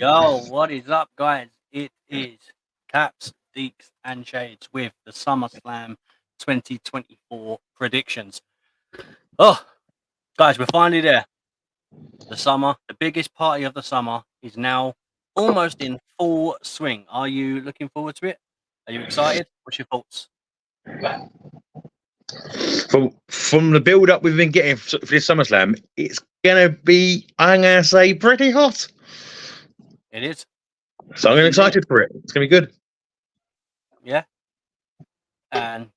Yo, what is up, guys? It is Caps, Deeks, and Shades with the SummerSlam 2024 predictions. Oh, guys, we're finally there. The summer, the biggest party of the summer, is now almost in full swing. Are you looking forward to it? Are you excited? What's your thoughts? From the build-up we've been getting for this SummerSlam, it's going to be, I'm going to say, pretty hot. It is. So I'm excited for it. It's going to be good. Yeah. And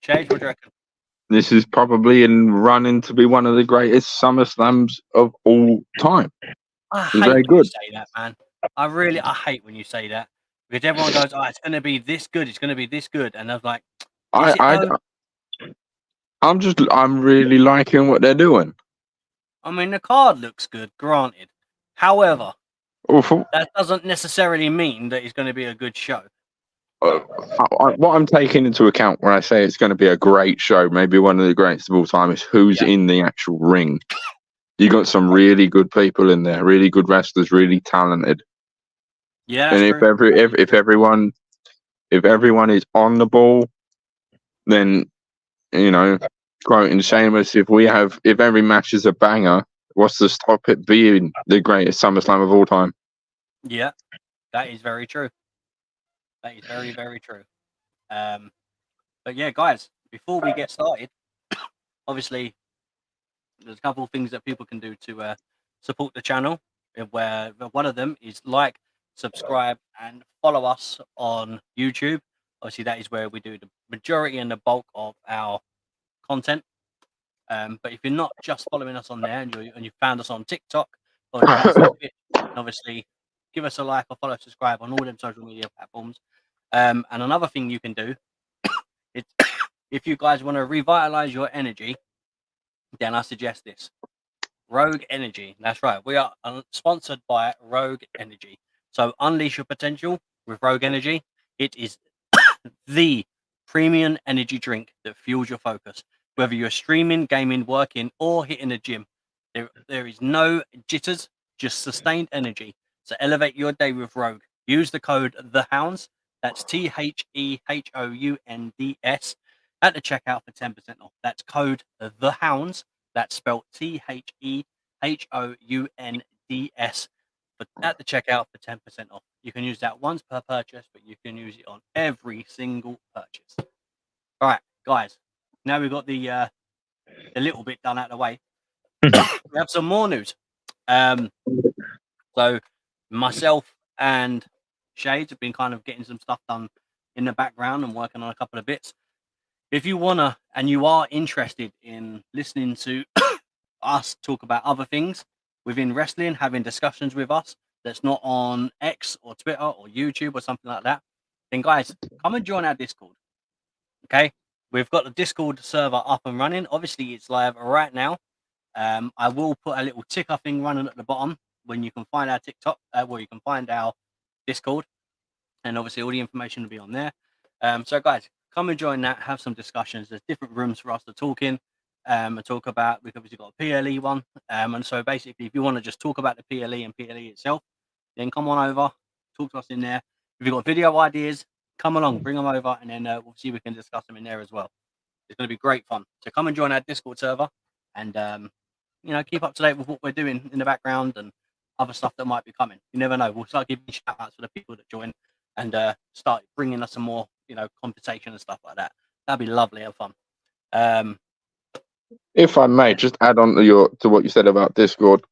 Shades, what do you reckon? This is probably in running to be one of the greatest SummerSlams of all time. I hate when you say that, man. I hate when you say that. Because everyone goes, oh, it's going to be this good. It's going to be this good. And I was like, I'm really liking what they're doing. I mean, the card looks good, granted. However, that doesn't necessarily mean that it's going to be a good show. What I'm taking into account when I say it's going to be a great show, maybe one of the greatest of all time, is who's in the actual ring. You got some really good people in there, really good wrestlers, really talented. Yeah, and if everyone is on the ball, then quoting Sheamus, if every match is a banger, what's to stop it being the greatest SummerSlam of all time? Yeah, that is very true. That is very, very true. But yeah, guys, before we get started, obviously, there's a couple of things that people can do to support the channel. Where one of them is like, subscribe, and follow us on YouTube. Obviously, that is where we do the majority and the bulk of our content. But if you're not just following us on there and you found us on TikTok, or obviously give us a like or follow, subscribe on all them social media platforms. And another thing you can do is, if you guys want to revitalize your energy, then I suggest this. Rogue Energy. That's right. We are sponsored by Rogue Energy. So unleash your potential with Rogue Energy. It is the premium energy drink that fuels your focus. Whether you're streaming, gaming, working, or hitting the gym, there is no jitters, just sustained energy. So elevate your day with Rogue. Use the code THEHOUNDS. That's THEHOUNDS at the checkout for 10% off. That's code THEHOUNDS. That's spelled THEHOUNDS at the checkout for 10% off. You can use that once per purchase, but you can use it on every single purchase. All right, guys. Now we've got the little bit done out of the way. We have some more news. So myself and Shades have been kind of getting some stuff done in the background and working on a couple of bits. If you wanna and you are interested in listening to us talk about other things within wrestling, having discussions with us that's not on X or Twitter or YouTube or something like that, then guys, come and join our Discord. Okay, we've got the Discord server up and running. Obviously, it's live right now. I will put a little ticker thing running at the bottom when you can find our TikTok, where you can find our Discord, and obviously all the information will be on there. So guys, come and join that, have some discussions. There's different rooms for us to talk in and talk about. We've obviously got a PLE one, and so basically if you want to just talk about the PLE and PLE itself, then come on over, talk to us in there. If you've got video ideas, come along, bring them over, and then we'll see if we can discuss them in there as well. It's going to be great fun. So come and join our Discord server, and keep up to date with what we're doing in the background and other stuff that might be coming. You never know. We'll start giving shout outs for the people that join and start bringing us some more, compensation and stuff like that. That'd be lovely and fun. If I may, just add on to what you said about Discord.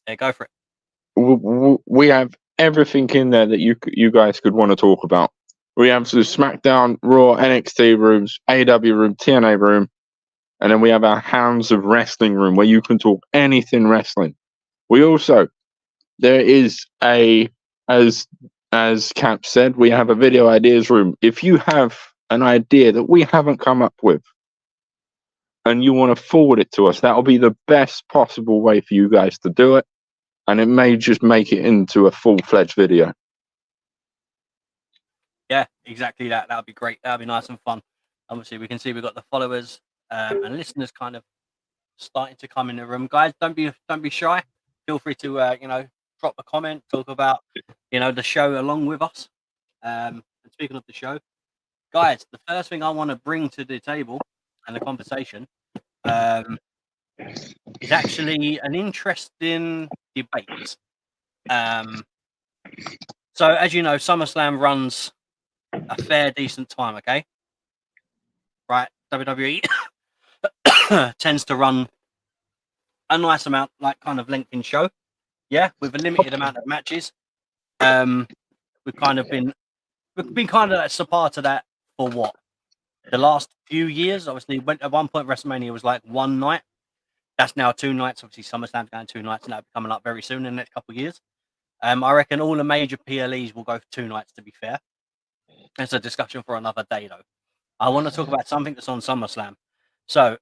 Yeah, go for it. We have everything in there that you guys could want to talk about. We have the SmackDown, Raw, NXT rooms, AW room, TNA room, and then we have our Hounds of Wrestling room where you can talk anything wrestling. We also, there is as Cap said, we have a video ideas room. If you have an idea that we haven't come up with and you want to forward it to us, that'll be the best possible way for you guys to do it. And it may just make it into a full-fledged video. Yeah, exactly that. That would be great. That would be nice and fun. Obviously, we can see we've got the followers and listeners kind of starting to come in the room. Guys, don't be shy. Feel free to drop a comment, talk about, the show along with us. And speaking of the show, guys, the first thing I want to bring to the table and the conversation is actually an interesting debate. So, as you know, SummerSlam runs a fair, decent time, okay? Right? WWE tends to run a nice amount, like kind of length in show, yeah, with a limited amount of matches. We've kind of been kind of a part of that for what the last few years. Obviously, at one point WrestleMania was like one night. That's now 2 nights. Obviously, SummerSlam's going 2 nights, and that'll be coming up very soon in the next couple of years. I reckon all the major PLEs will go for 2 nights. To be fair, it's a discussion for another day, though. I want to talk about something that's on SummerSlam. So,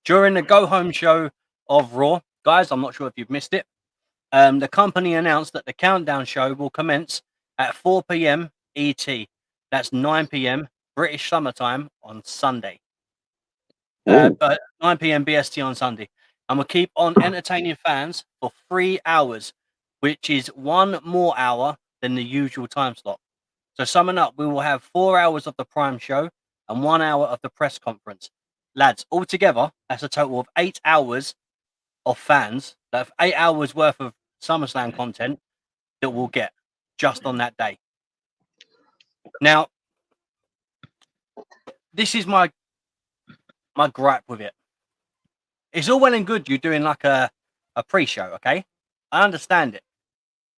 during the go-home show of Raw, guys, I'm not sure if you've missed it. The company announced that the countdown show will commence at 4 p.m. ET. That's 9 p.m. British summertime on Sunday. 9 p.m. BST on Sunday. And we'll keep on entertaining fans for 3 hours, which is 1 more hour than the usual time slot. So summing up, we will have 4 hours of the prime show and 1 hour of the press conference. Lads, altogether, that's a total of 8 hours of fans. That's 8 hours worth of SummerSlam content that we'll get just on that day. Now, this is my gripe with it. It's all well and good you doing like a pre-show, okay? I understand it.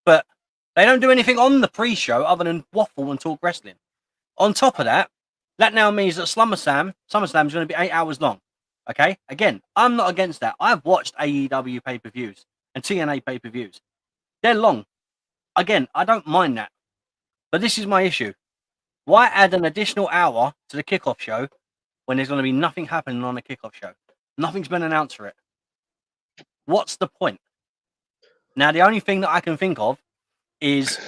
But they don't do anything on the pre-show other than waffle and talk wrestling. On top of that, that now means that SummerSlam is going to be 8 hours long, okay? Again, I'm not against that. I've watched AEW pay-per-views and TNA pay-per-views. They're long. Again, I don't mind that. But this is my issue. Why add an additional hour to the kickoff show when there's going to be nothing happening on the kickoff show? Nothing's been announced for it. What's the point? Now, the only thing that I can think of is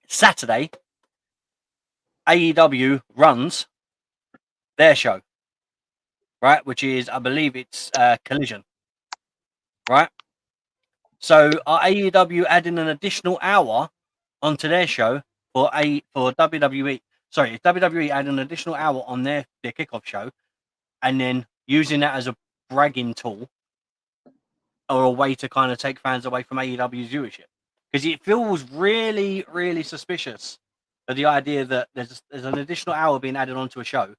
Saturday, AEW runs their show, right? Which is, I believe it's Collision, right? So are AEW adding an additional hour onto their show for WWE? Sorry, is WWE adding an additional hour on their kickoff show and then using that as a bragging tool or a way to kind of take fans away from AEW's viewership? Because it feels really, really suspicious of the idea that there's an additional hour being added onto a show,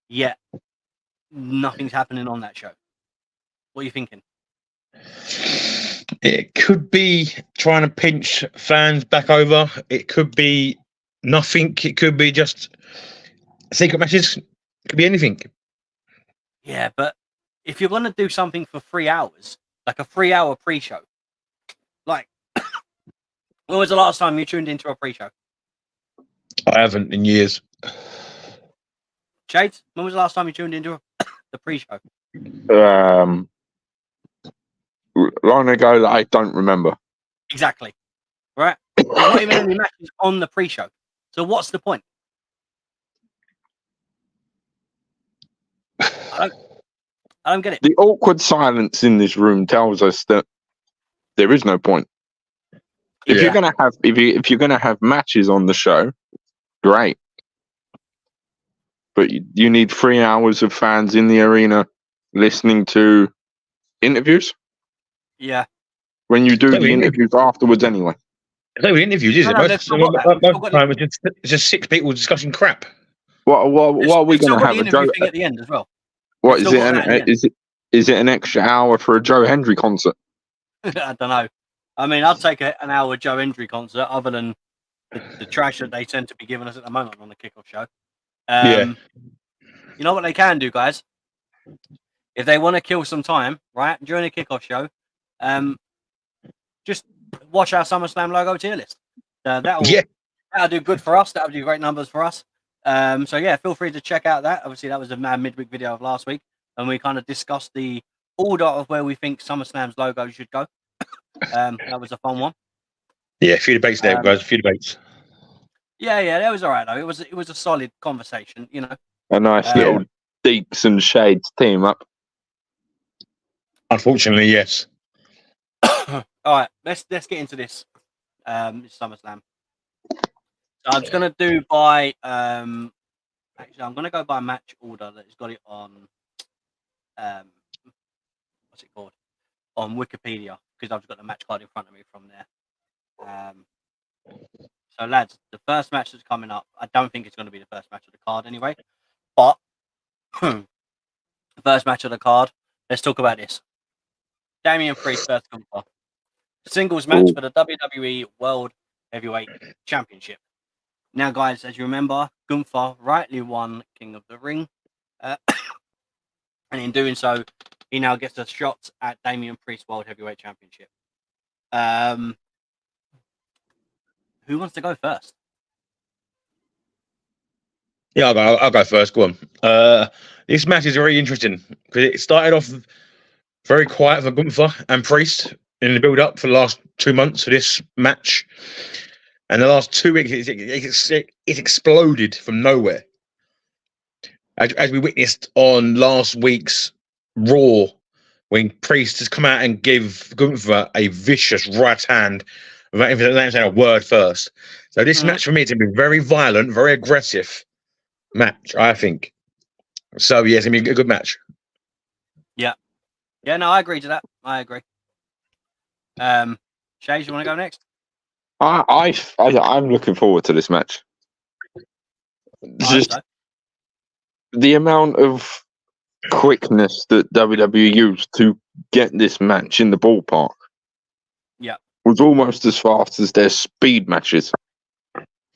yet nothing's happening on that show. What are you thinking? It could be trying to pinch fans back over. It could be nothing. It could be just secret matches. It could be anything. Yeah, but if you're going to do something for 3 hours, like a 3-hour pre-show, like, when was the last time you tuned into a pre-show? I haven't in years. Shades, when was the last time you tuned into the pre-show? Long ago that I don't remember. Exactly. Right? There's not even any matches on the pre-show. So what's the point? I don't get it. The awkward silence in this room tells us that there is no point. If you're gonna have if you're gonna have matches on the show, great. But you need 3 hours of fans in the arena listening to interviews. Yeah. When you do the interviews afterwards, anyway. It's not even interviews, is it? Most of the time, it's just 6 people discussing crap. What are we going to have? A Joe thing at the end as well. What is it? Is it an extra hour for a Joe Hendry concert? I don't know. I mean, I'd take an hour Joe Hendry concert, other than the trash that they tend to be giving us at the moment on the kickoff show. You know what they can do, guys? If they want to kill some time, right, during the kickoff show, just watch our SummerSlam logo tier list. That'll do good for us. That'll do great numbers for us. So yeah, feel free to check out that. Obviously, that was a midweek video of last week, and we kind of discussed the order of where we think SummerSlam's logo should go. That was a fun one. Yeah, a few debates there, guys. A few debates. Yeah, that was all right though. It was a solid conversation, you know. A nice little Deeps and Shades team up. Unfortunately, yes. All right, let's get into this. SummerSlam. So I'm just gonna do by actually I'm gonna go by match order that's got it on what's it called? On Wikipedia, because I've got the match card in front of me from there. So lads, the first match that's coming up, I don't think it's going to be the first match of the card anyway, but the first match of the card, let's talk about this. Damian Priest versus Gunther. Singles match for the WWE World Heavyweight Championship. Now guys, as you remember, Gunther rightly won King of the Ring, and in doing so, he now gets a shot at Damian Priest World Heavyweight Championship. Who wants to go first? Yeah, I'll go first. Go on. This match is very interesting because it started off very quiet for Gunther and Priest in the build-up for the last 2 months for this match, and the last 2 weeks it exploded from nowhere, as we witnessed on last week's Raw, when Priest has come out and give Gunther a vicious right hand without even saying a word first. So this match for me is going to be very violent, very aggressive match, I think. So yeah, it's going to be a good match. Yeah, no, I agree to that. I agree. Shays, you want to go next? I'm looking forward to this match. Just the amount of quickness that WWE used to get this match in the ballpark. Yeah, was almost as fast as their speed matches.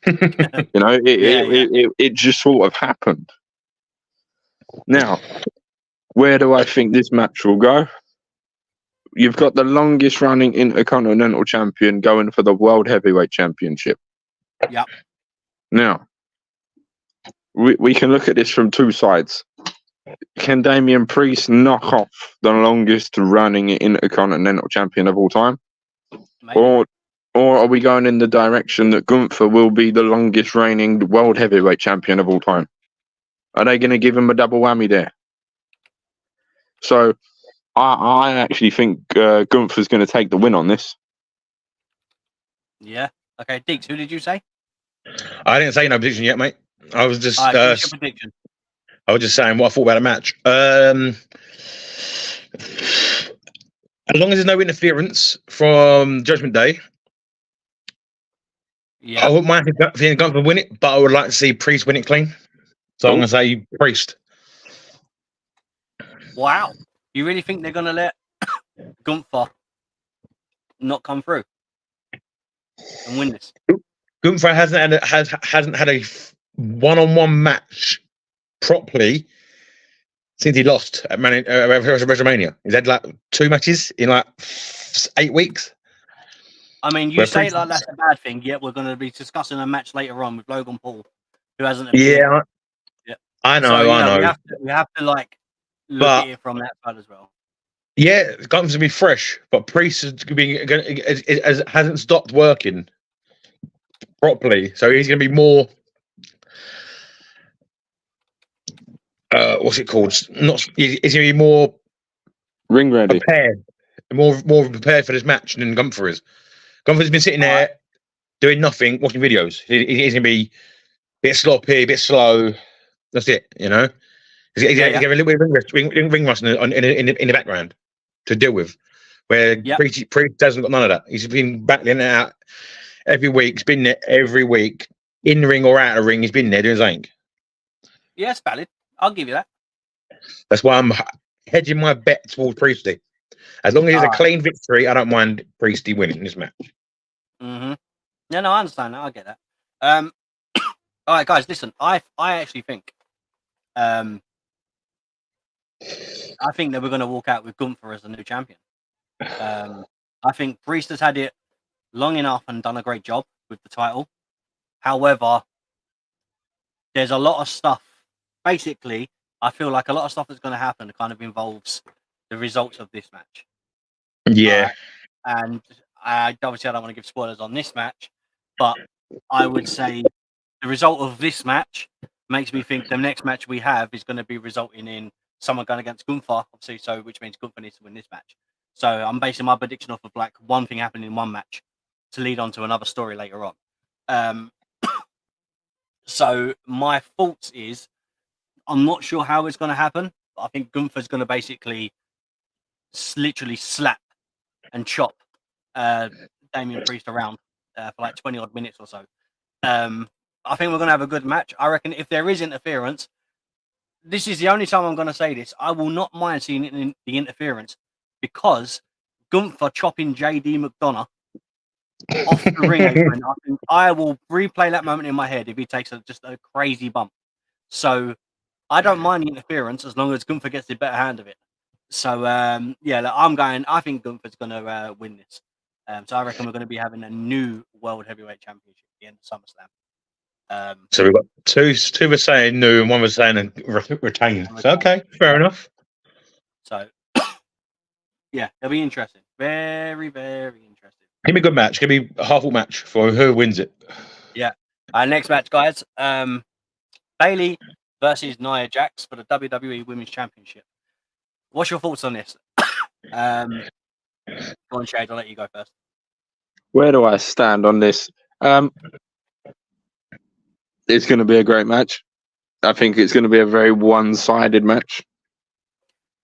You know, it just sort of happened. Now, where do I think this match will go? You've got the longest running Intercontinental champion going for the World Heavyweight Championship. Yeah. Now, we can look at this from two sides. Can Damian Priest knock off the longest running Intercontinental champion of all time? Maybe. Or are we going in the direction that Gunther will be the longest reigning World Heavyweight Champion of all time? Are they going to give him a double whammy there? So I actually think Gunther's going to take the win on this. Yeah. Okay, Deeks, who did you say? I didn't say no prediction yet, mate. I was just What's your prediction? I was just saying what I thought about the match. As long as there's no interference from Judgment Day, yeah, I wouldn't mind seeing Gunther win it, but I would like to see Priest win it clean. So I'm going to say Priest. Wow. You really think they're going to let Gunther not come through and win this? Gunther hasn't had a one-on-one match properly since he lost at WrestleMania. He's had like 2 matches in like 8 weeks. I mean, you say it like that's a bad thing, yet we're going to be discussing a match later on with Logan Paul, who hasn't appeared. Yeah, I know, so, I know. We have to like look at it from that side as well. Yeah, Gunther's to be fresh, but Priest hasn't stopped working properly, so he's going to be more. What's it called? Not is going to be more ring ready, prepared, more prepared for this match than Gunther is. Gunther's been sitting there doing nothing, watching videos. He's going to be a bit sloppy, a bit slow. That's it, you know. He's going to get a little bit of ring rust in the background to deal with, where Priest hasn't got none of that. He's been battling it out every week. He's been there every week, in the ring or out of the ring. He's been there doing his thing. Yeah, it's valid. I'll give you that. That's why I'm hedging my bet towards Priesty. As long as it's a clean victory, I don't mind Priesty winning this match. Mm-hmm. Yeah, no, I understand that. I get that. All right, guys, listen. I actually think, I think that we're going to walk out with Gunther as the new champion. I think Priest has had it long enough and done a great job with the title. However, there's a lot of stuff. Basically, I feel like a lot of stuff that's going to happen kind of involves the results of this match. Yeah. And obviously, I don't want to give spoilers on this match, but I would say the result of this match makes me think the next match we have is going to be resulting in someone going against Gunther, obviously, which means Gunther needs to win this match. So I'm basing my prediction off of like one thing happening in one match to lead on to another story later on. So my thoughts is I'm not sure how it's going to happen. But I think Gunther's going to basically literally slap and chop Damian Priest around for like 20 odd minutes or so. I think we're going to have a good match. I reckon if there is interference, this is the only time I'm going to say this. I will not mind seeing it in the interference because Gunther chopping JD McDonough off the ring apron. I think I will replay that moment in my head if he takes just a crazy bump. So I don't mind the interference as long as Gunther gets the better hand of it. So yeah, look, I think Gunther's going to win this. So I reckon we're going to be having a new World Heavyweight Championship at the end of SummerSlam. So we've got two were saying new and one was saying retain. So okay, fair enough. So yeah, it'll be interesting. Very, very interesting. Give me a good match. Give me a half match for who wins it. Yeah. Next match, guys. Bayley versus Nia Jax for the WWE Women's Championship. What's your thoughts on this? Go on, Shade. I'll let you go first. Where do I stand on this? It's going to be a great match. I think it's going to be a very one-sided match.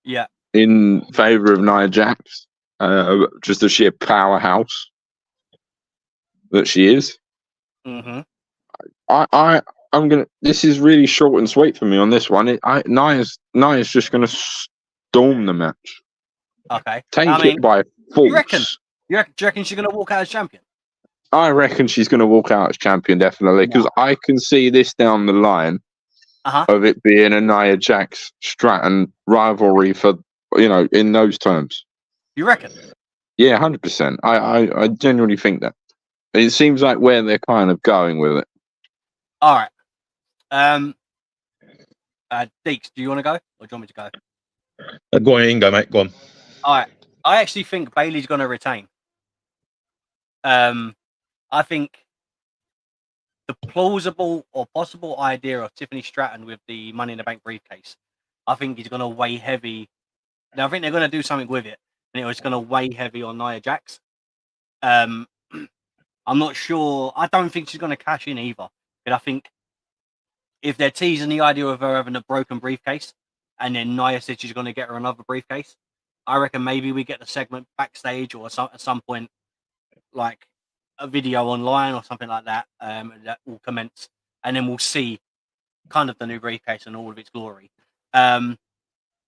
Yeah. In favour of Nia Jax. Just a sheer powerhouse that she is. Mm-hmm. I'm gonna. This is really short and sweet for me on this one. Nia's just gonna storm the match. Okay. Take it by force. Do you reckon she's gonna walk out as champion? I reckon she's gonna walk out as champion definitely because I can see this down the line of it being a Nia Jax Stratton rivalry for in those terms. You reckon? Yeah, 100%. I genuinely think that. It seems like where they're kind of going with it. All right. Deeks, do you want to go, or do you want me to go? Go on, you can go, mate. Go on. All right. I actually think Bayley's going to retain. I think the plausible or possible idea of Tiffany Stratton with the Money in the Bank briefcase, I think he's going to weigh heavy. Now, I think they're going to do something with it, and it's going to weigh heavy on Nia Jax. I'm not sure. I don't think she's going to cash in either. But I think if they're teasing the idea of her having a broken briefcase, and then Nia said she's going to get her another briefcase, I reckon maybe we get the segment backstage or at some point, like a video online or something like that, that will commence, and then we'll see kind of the new briefcase and all of its glory. And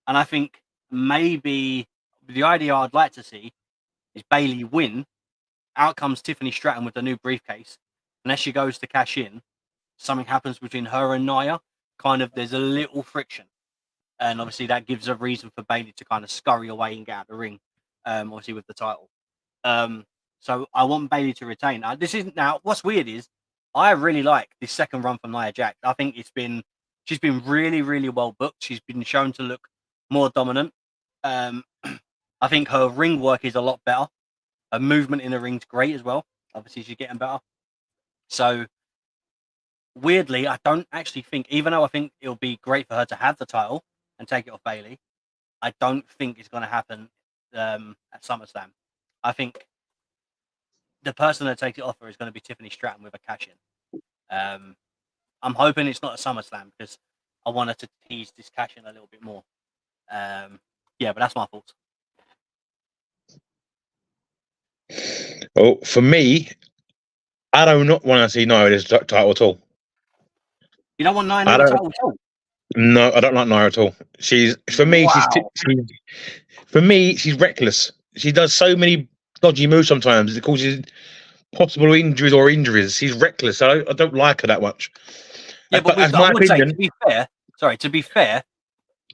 I think maybe the idea I'd like to see is Bayley win. Out comes Tiffany Stratton with the new briefcase, and as she goes to cash in, something happens between her and Nia. Kind of, there's a little friction, and obviously that gives a reason for Bayley to kind of scurry away and get out of the ring. Obviously with the title. So I want Bayley to retain. Now what's weird is I really like this second run from Nia Jax. I think she's been really, really well booked. She's been shown to look more dominant. I think her ring work is a lot better. Her movement in the ring's great as well. Obviously, she's getting better. So, weirdly, I don't actually think, even though I think it'll be great for her to have the title and take it off Bayley, I don't think it's going to happen at SummerSlam. I think the person that takes it off her is going to be Tiffany Stratton with a cash-in. I'm hoping it's not a SummerSlam because I want her to tease this cash-in a little bit more. Yeah, but that's my thoughts. Well, for me, I do not want to see Nia this title at all. You don't want Nia in the title at all? No, I don't like Nia at all. She's reckless. She does so many dodgy moves sometimes. It causes possible injuries or injuries. She's reckless. I don't like her that much. Yeah, but I would say, to be fair,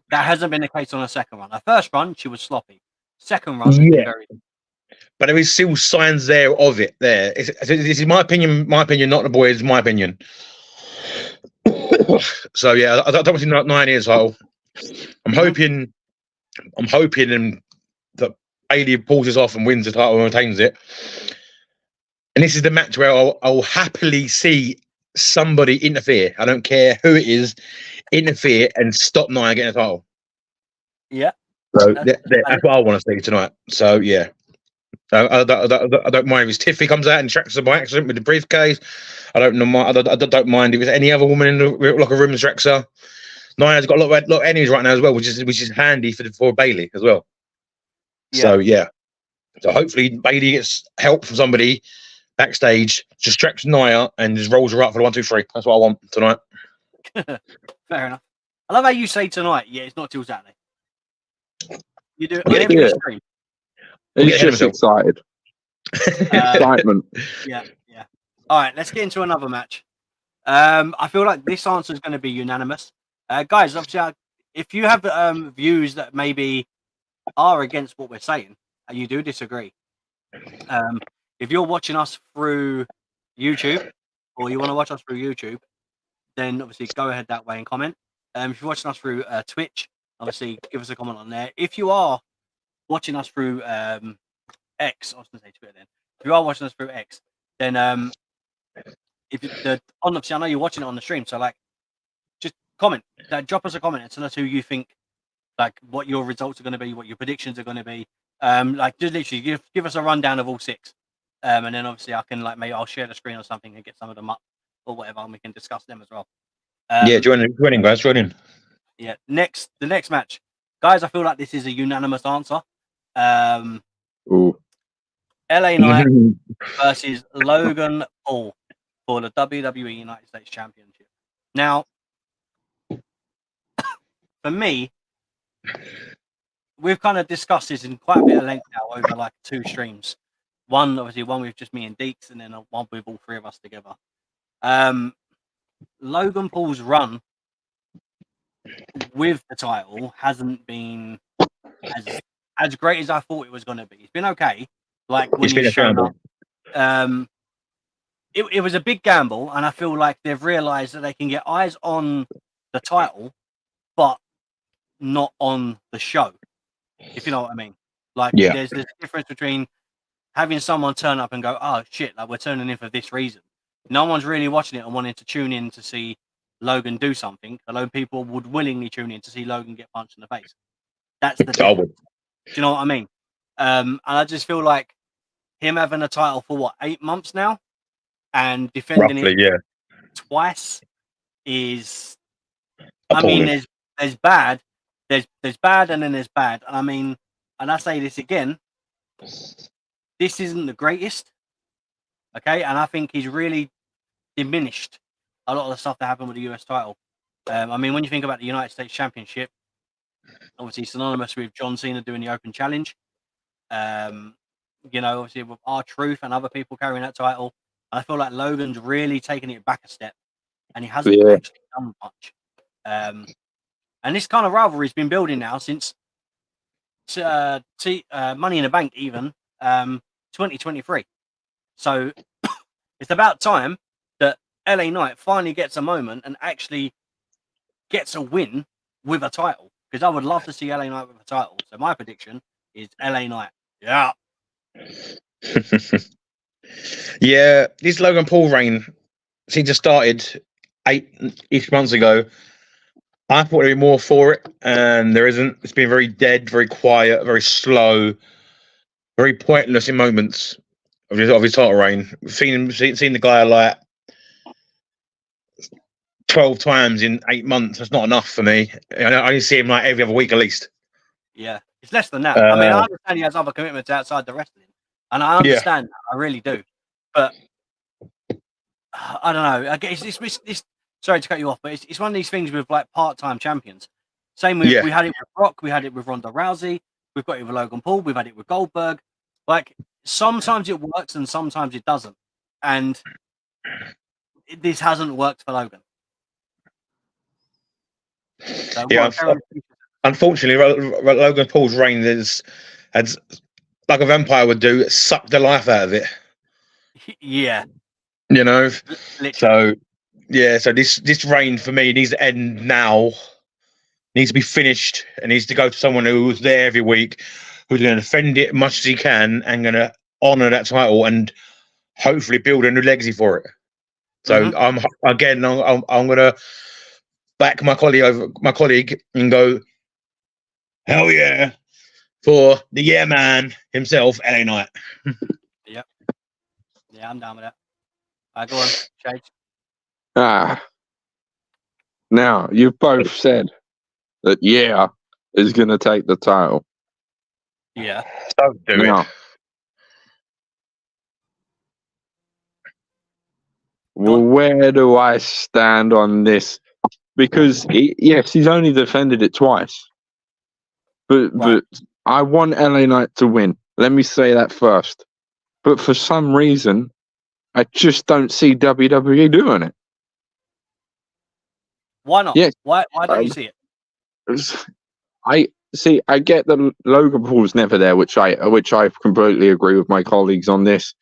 that hasn't been the case on her second run. Her first run, she was sloppy. Second run, she's been very good. But there is still signs there of it. There, this is my opinion. My opinion, not the boys. My opinion. So yeah, I don't want to see 9 years title. I'm hoping that Bayley pulls this off and wins the title and retains it. And this is the match where I'll happily see somebody interfere. I don't care who it is, interfere and stop Nia getting a title. Yeah. So that's what I want to see tonight. So yeah, I don't mind if it's Tiffy comes out and tracks her by accident with the briefcase. I don't know. I don't mind if it's any other woman in the locker room and tracks her. Nia's got a lot of enemies right now as well, which is handy for Bayley as well. Yeah. So yeah, so hopefully Bayley gets help from somebody backstage, just tracks Nia and just rolls her up for the 1, 2, 3. That's what I want tonight. Fair enough. I love how you say tonight. Yeah, it's not till Saturday. You do it on Yeah, every stream. He's just excited. Excitement. Yeah. All right, let's get into another match. I feel like this answer is going to be unanimous. Guys, obviously, if you have views that maybe are against what we're saying and you do disagree, if you're watching us through YouTube or you want to watch us through YouTube, then obviously go ahead that way and comment. If you're watching us through Twitch, obviously give us a comment on there. If you are watching us through X, I was going to say Twitter then. If you are watching us through X, then obviously I know you're watching it on the stream, so like just comment, drop us a comment and tell us who you think, like what your results are going to be, what your predictions are going to be. Like just literally give us a rundown of all 6, and then obviously I can maybe I'll share the screen or something and get some of them up or whatever, and we can discuss them as well. Yeah, join in, guys. Join in. Yeah. The next match, guys. I feel like this is a unanimous answer. LA Knight versus Logan Paul for the WWE United States Championship. Now, for me, we've kind of discussed this in quite a bit of length now over like 2 streams. One with just me and Deeks, and then one with all 3 of us together. Logan Paul's run with the title hasn't been as great as I thought it was going to be. It's been okay. Like when he's shown up. It was a big gamble, and I feel like they've realized that they can get eyes on the title, but not on the show. If you know what I mean. Like there's a difference between having someone turn up and go, oh shit, like we're turning in for this reason. No one's really watching it and wanting to tune in to see Logan do something, although people would willingly tune in to see Logan get punched in the face. That's the difference. Do you know what I mean? And I just feel like him having a title for 8 months now and defending it twice is appalling. I mean, there's bad, there's bad, and then there's bad. And I mean, and I say this again, this isn't the greatest. Okay, and I think he's really diminished a lot of the stuff that happened with the US title. I mean, when you think about the United States Championship, obviously synonymous with John Cena doing the Open Challenge. You know, obviously with R-Truth and other people carrying that title. I feel like Logan's really taken it back a step, and he hasn't actually done much. And this kind of rivalry's been building now since Money in the Bank, even 2023. So it's about time that LA Knight finally gets a moment and actually gets a win with a title. Because I would love to see LA Knight with a title. So my prediction is LA Knight. Yeah. Yeah, this Logan Paul reign seems to started 8-ish months ago. I thought there'd be more for it, and there isn't. It's been very dead, very quiet, very slow, very pointless in moments of his title reign. We've seen the guy like 12 times in 8 months. That's not enough for me. I only see him like every other week at least. Yeah, it's less than that. I mean, I understand he has other commitments outside the wrestling, and I understand that. I really do. But I don't know. I guess it's sorry to cut you off, but it's one of these things with like part-time champions. Same with we had it with Brock, we had it with Ronda Rousey, we've got it with Logan Paul, we've had it with Goldberg. Like sometimes it works and sometimes it doesn't, and this hasn't worked for Logan. So, unfortunately, Logan Paul's reign has, like a vampire would do, sucked the life out of it. Yeah, you know. Literally. So this reign for me needs to end now. Needs to be finished. It needs to go to someone who's there every week, who's going to defend it as much as he can, and going to honor that title and hopefully build a new legacy for it. So I'm going to back my colleague and go, hell yeah, for the man himself, LA Knight. Yeah, I'm down with that. Go on, Shades. Now, you've both said that is going to take the title. Yeah. Don't do Now, it. well, where do I stand on this? Because, yes, he's only defended it twice. But I want LA Knight to win. Let me say that first. But for some reason, I just don't see WWE doing it. Why not? Yes. Why don't you see it? I get that Logan Paul's never there, which I completely agree with my colleagues on this.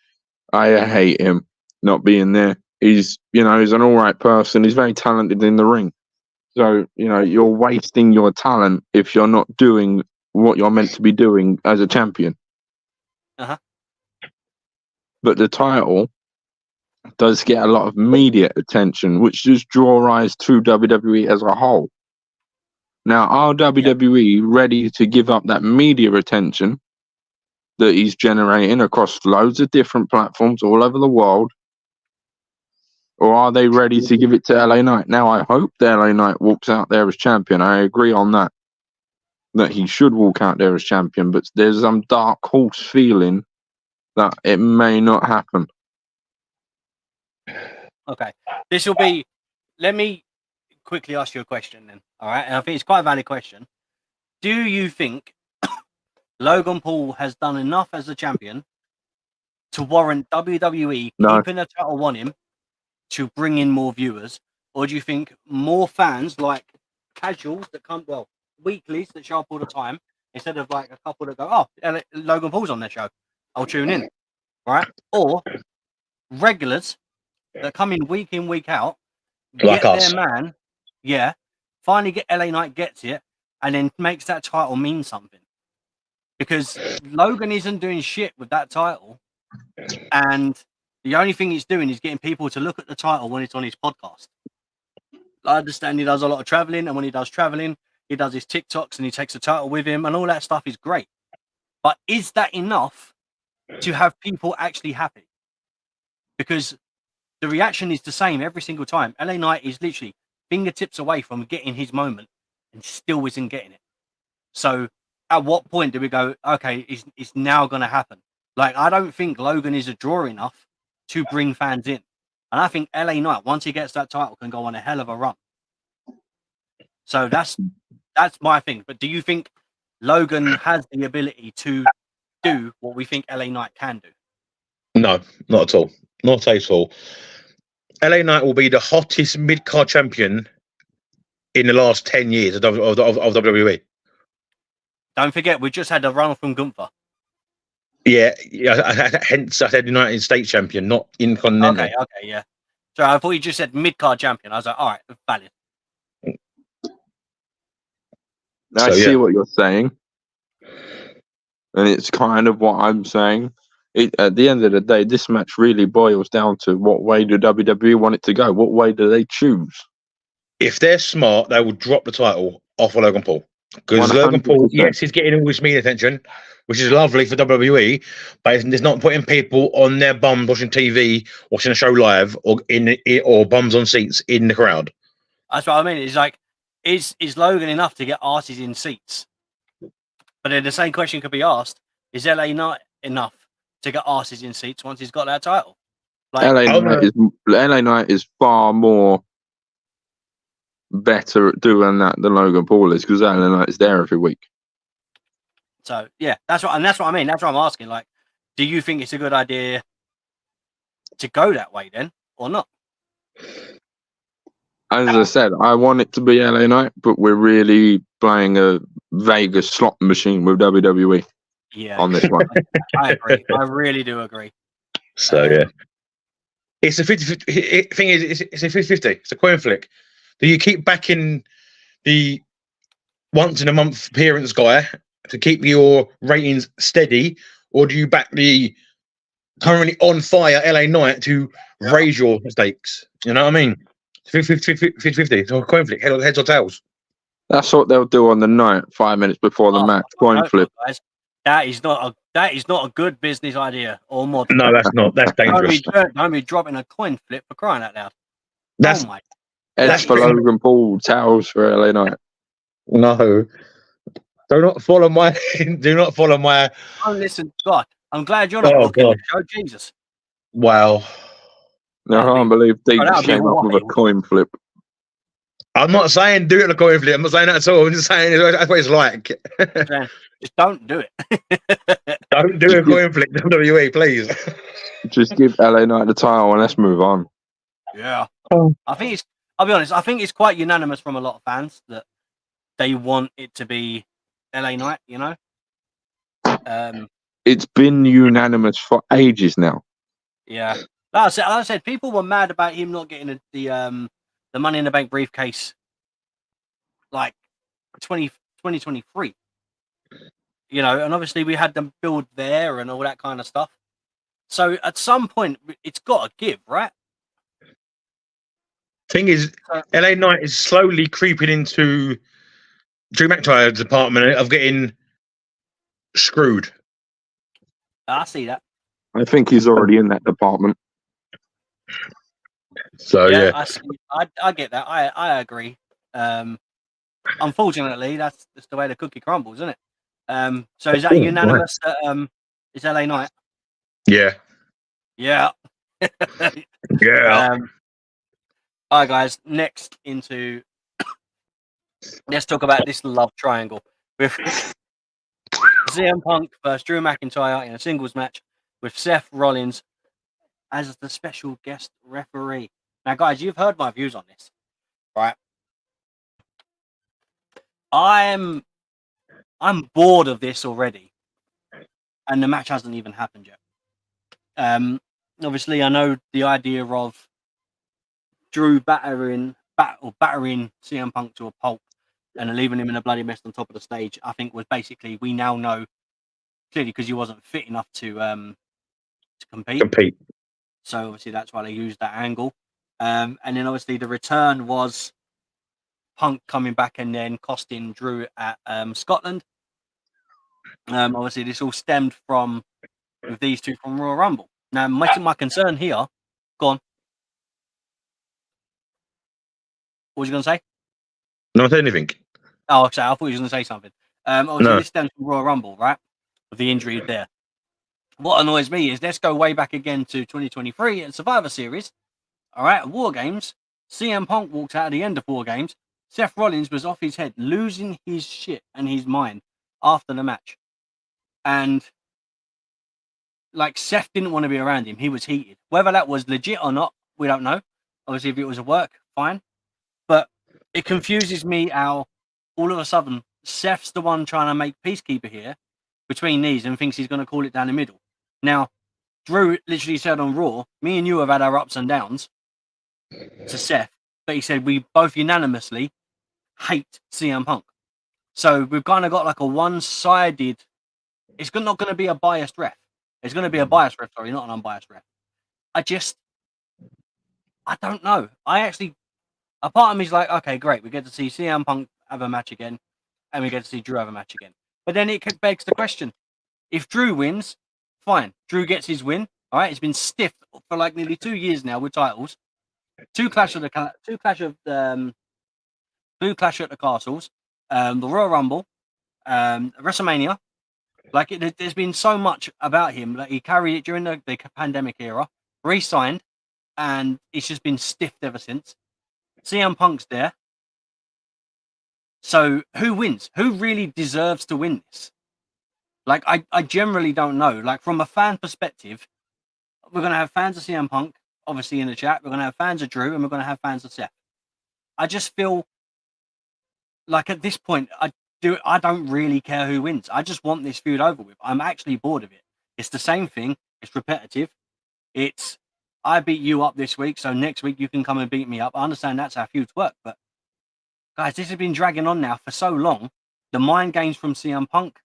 I hate him not being there. He's an all right person. He's very talented in the ring. So, you're wasting your talent if you're not doing what you're meant to be doing as a champion. Uh-huh. But the title does get a lot of media attention, which does draw eyes to WWE as a whole. Now, are WWE ready to give up that media attention that he's generating across loads of different platforms all over the world? Or are they ready to give it to LA Knight? Now, I hope the LA Knight walks out there as champion. I agree on that he should walk out there as champion, but there's some dark horse feeling that it may not happen. Okay. This will be... Let me quickly ask you a question then. All right? And I think it's quite a valid question. Do you think Logan Paul has done enough as a champion to warrant WWE keeping the title on him to bring in more viewers? Or do you think more fans, like casuals that come, weeklies that show up all the time, instead of like a couple that go, Logan Paul's on their show, I'll tune in, right? Or regulars that come in, week out, like get us. their man, finally get LA Knight gets it, and then makes that title mean something. Because Logan isn't doing shit with that title, and the only thing he's doing is getting people to look at the title when it's on his podcast. I understand he does a lot of traveling, and when he does traveling, he does his TikToks and he takes the title with him, and all that stuff is great. But is that enough to have people actually happy? Because the reaction is the same every single time. LA Knight is literally fingertips away from getting his moment and still isn't getting it. So at what point do we go, okay, it's now going to happen? Like, I don't think Logan is a draw enough to bring fans in. And I think LA Knight, once he gets that title, can go on a hell of a run. So that's my thing. But do you think Logan has the ability to do what we think LA Knight can do? No, not at all. Not at all. LA Knight will be the hottest mid-card champion in the last 10 years of WWE. Don't forget, we just had a run from Gunther. Yeah. Hence, I said United States champion, not Intercontinental. Okay, yeah. So I thought you just said mid-card champion. I was like, all right, valid. I see what you're saying, and it's kind of what I'm saying. At the end of the day, this match really boils down to what way do WWE want it to go? What way do they choose? If they're smart, they will drop the title off of Logan Paul. Because Logan Paul, yes, he's getting all this media attention, which is lovely for WWE, but it's not putting people on their bums watching TV, watching a show live, or bums on seats in the crowd. That's what I mean. It's like, is Logan enough to get arses in seats? But then the same question could be asked: is LA Knight enough to get arses in seats once he's got that title? Like, LA Knight is far more better at doing that than Logan Paul is, because LA Knight is there every week. So yeah, that's what I mean. That's what I'm asking. Like, do you think it's a good idea to go that way then, or not? As I said, I want it to be LA Knight, but we're really playing a Vegas slot machine with WWE. Yeah, on this one. I agree. I really do agree. So yeah, it's a 50-50 thing. It's a 50-50. It's a coin flick. Do you keep backing the once in a month appearance guy to keep your ratings steady, or do you back the currently on fire LA Knight to raise your stakes? You know what I mean? 50-50. It's a coin flick. Heads or tails. That's what they'll do on the night, 5 minutes before the match. Coin No, flip. guys, that is not a good business idea or model. No, that's not. That's dangerous. Don't be dropping a coin flip for crying out loud. That's Oh my! Edge for Logan Paul, towels for LA Knight. no. Do not follow my. Do not follow my. Oh, listen, God, I'm glad you're not Oh, booking God. the show. Jesus. Wow. I can't believe Deep that'd be came up with a wild. coin flip. I'm not saying do it like a coin flip. I'm not saying that at all. I'm just saying that's what it's like. Just don't do it. Don't do a coin flip, WWE, please. Just give LA Knight the title and let's move on. Oh. Yeah. I'll be honest, I think it's quite unanimous from a lot of fans that they want it to be LA Knight, you know? It's been unanimous for ages now. Yeah. Like I said, people were mad about him not getting the Money in the Bank briefcase like 2023. You know, and obviously we had them build there and all that kind of stuff. So at some point, it's got to give, right? Thing is, LA Knight is slowly creeping into Drew McIntyre's department of getting screwed. I see that. I think he's already in that department. So yeah. I get that. I agree. Unfortunately, that's the way the cookie crumbles, isn't it? So is that unanimous that it's LA Knight? Yeah. Yeah. Yeah. All right, guys. Next into let's talk about this love triangle with CM Punk versus Drew McIntyre in a singles match with Seth Rollins as the special guest referee. Now, guys, you've heard my views on this, right? I'm bored of this already, and the match hasn't even happened yet. Obviously, I know the idea of Drew battering CM Punk to a pulp and leaving him in a bloody mess on top of the stage. I think was basically we now know clearly because he wasn't fit enough to compete. So obviously that's why they used that angle. And then obviously the return was Punk coming back and then costing Drew at Scotland. Obviously this all stemmed from with these two from Royal Rumble. Now my concern here, go on. What was you going to say? Not anything. Oh, okay. I thought you were going to say something. Obviously this stems from Royal Rumble, right? With the injury there. What annoys me is let's go way back again to 2023 and Survivor Series. All right, War Games. CM Punk walked out at the end of War Games. Seth Rollins was off his head, losing his shit and his mind after the match. And like Seth didn't want to be around him. He was heated. Whether that was legit or not, we don't know. Obviously, if it was a work, fine. But it confuses me how all of a sudden Seth's the one trying to make peacekeeper here between these and thinks he's going to call it down the middle. Now, Drew literally said on Raw, me and you have had our ups and downs to Seth, but he said we both unanimously hate CM Punk. So we've kind of got like a one-sided, it's not going to be a biased ref. It's going to be a biased ref, sorry, not an unbiased ref. I don't know. A part of me is like, okay, great. We get to see CM Punk have a match again and we get to see Drew have a match again. But then it begs the question, if Drew wins, fine. Drew gets his win. All right, it's been stiff for like nearly 2 years now with titles. Two clash at the castles, the Royal Rumble, WrestleMania. Like there's been so much about him. Like he carried it during the pandemic era, re-signed, and it's just been stiffed ever since. CM Punk's there. So who wins? Who really deserves to win this? Like I generally don't know. Like from a fan perspective, we're gonna have fans of CM Punk, obviously in the chat. We're gonna have fans of Drew, and we're gonna have fans of Seth. I just feel like at this point, I don't really care who wins. I just want this feud over with. I'm actually bored of it. It's the same thing. It's repetitive. It's I beat you up this week, so next week you can come and beat me up. I understand that's how feuds work, but guys, this has been dragging on now for so long. The mind games from CM Punk,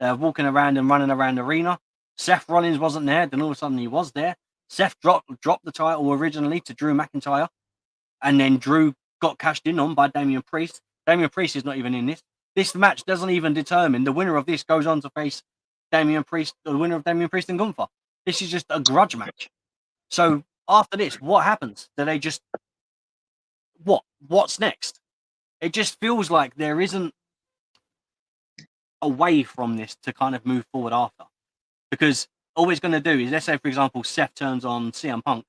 walking around and running around the arena. Seth Rollins wasn't there, then all of a sudden he was there. Seth dropped the title originally to Drew McIntyre, and then Drew got cashed in on by Damian Priest. Damian Priest is not even in this. This match doesn't even determine the winner of this goes on to face Damian Priest, the winner of Damian Priest and Gunther. This is just a grudge match. So after this, what happens? Do they just what's next? It just feels like there isn't a way from this to kind of move forward after. Because all it's going to do is, let's say, for example, Seth turns on CM Punk.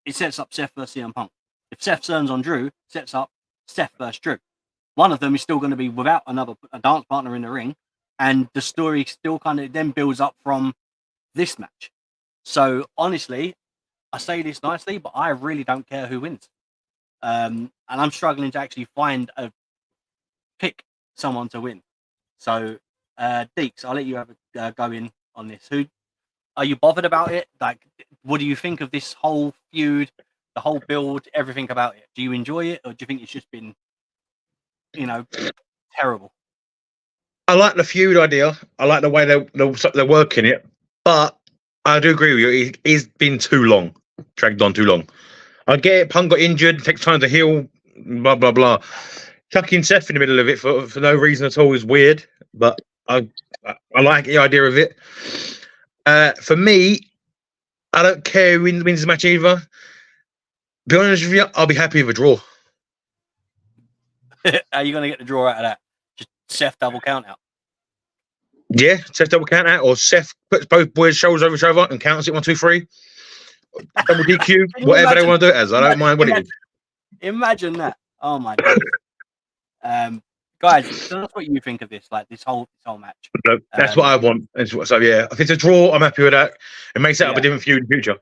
It sets up Seth versus CM Punk. If Seth turns on Drew, it sets up Seth versus Drew. One of them is still going to be without a dance partner in the ring, and the story still kind of then builds up from this match. So honestly, I say this nicely, but I really don't care who wins. And I'm struggling to actually pick someone to win. So, Deeks, I'll let you have a go in on this. Who are you bothered about it? Like, what do you think of this whole feud, the whole build, everything about it? Do you enjoy it, or do you think it's just been, terrible? I like the feud idea. I like the way they're working it, but I do agree with you. It's been too long, dragged on too long. I get it. Punk got injured, takes time to heal, blah blah blah. Chucking Seth in the middle of it for no reason at all is weird, but I like the idea of it. For me, I don't care who wins the match either. Be honest with you, I'll be happy with a draw. Are you going to get the draw out of that? Just Seth double count out. Yeah, Seth double count out, or Seth puts both boys' shoulders over each other and counts it 1, 2, 3. Double DQ, whatever they want to do it as. I don't mind what it is. Imagine that. Oh my god. Guys, tell us what you think of this, like this whole match. No, that's what I want. So yeah, if it's a draw, I'm happy with that. It may set up a different feud in the future.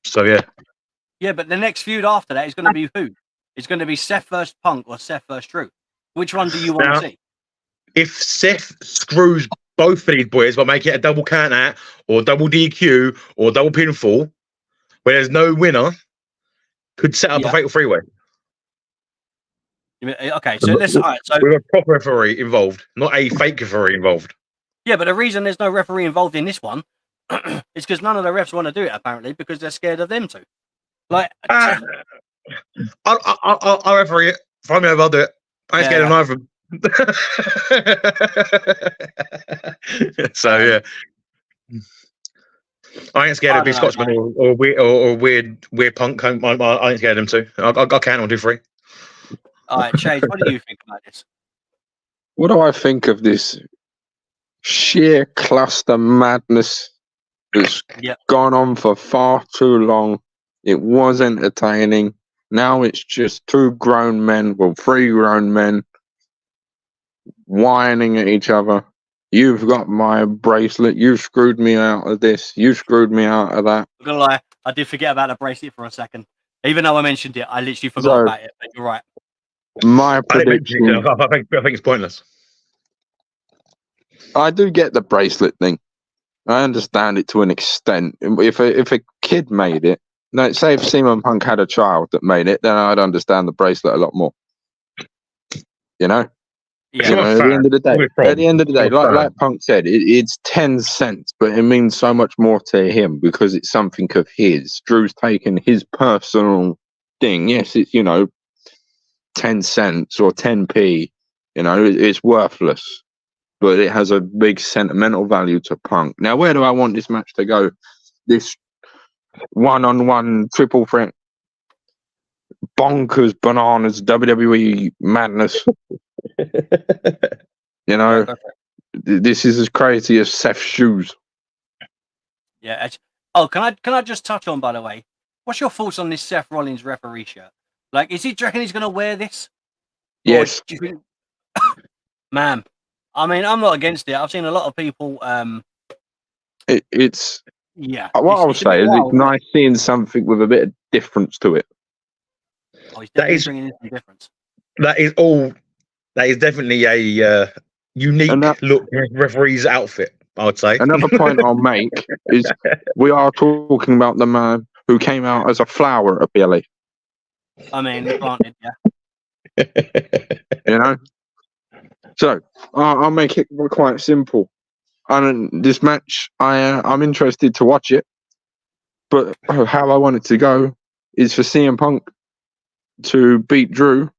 So yeah. Yeah, but the next feud after that is going to be who? It's going to be Seth versus Punk or Seth versus Drew. Which one do you want to see? If Seth screws both of these boys by making it a double count out or double DQ or double pinfall, where there's no winner, could set up a fatal three-way. Okay, so let's. All right, so with a proper referee involved, not a fake referee involved. Yeah, but the reason there's no referee involved in this one is because none of the refs want to do it, apparently, because they're scared of them two. Like, I'll referee it. Throw me over, I'll do it. I ain't scared of neither of them. So yeah, I ain't scared of big Scotsman or weird Punk. I ain't scared of them too. I'll count on 2, 3. All right, Chase, what do you think about this? What do I think of this sheer cluster madness that's gone on for far too long? It was entertaining. Now it's just 2 grown men, 3 grown men, whining at each other. You've got my bracelet. You screwed me out of this. You screwed me out of that. I'm gonna lie, I did forget about the bracelet for a second. Even though I mentioned it, I literally forgot about it. But you're right. My prediction. I think it's pointless. I do get the bracelet thing. I understand it to an extent. If a kid made it, no, say if CM Punk had a child that made it, then I'd understand the bracelet a lot more. You know? Yeah. You know, at the end of the day, like Punk said, it's 10 cents, but it means so much more to him because it's something of his. Drew's taken his personal thing. Yes, it's 10 cents or 10p. It's worthless, but it has a big sentimental value to Punk. Now, where do I want this match to go? This one-on-one triple threat, bonkers, bananas, WWE madness. This is as crazy as Seth's shoes. Yeah. Oh, can I just touch on, by the way, what's your thoughts on this Seth Rollins referee shirt? Like, do you reckon he's going to wear this? Yes. Man, I mean, I'm not against it. I've seen a lot of people. It's What I'll it's say is it's nice seeing something with a bit of difference to it. Oh, he's definitely bringing in some difference. That is definitely a unique look referee's outfit, I would say. Another point I'll make is we are talking about the man who came out as a flower at Bayley. I mean, granted, So I'll make it quite simple. This match, I'm interested to watch it, but how I want it to go is for CM Punk to beat Drew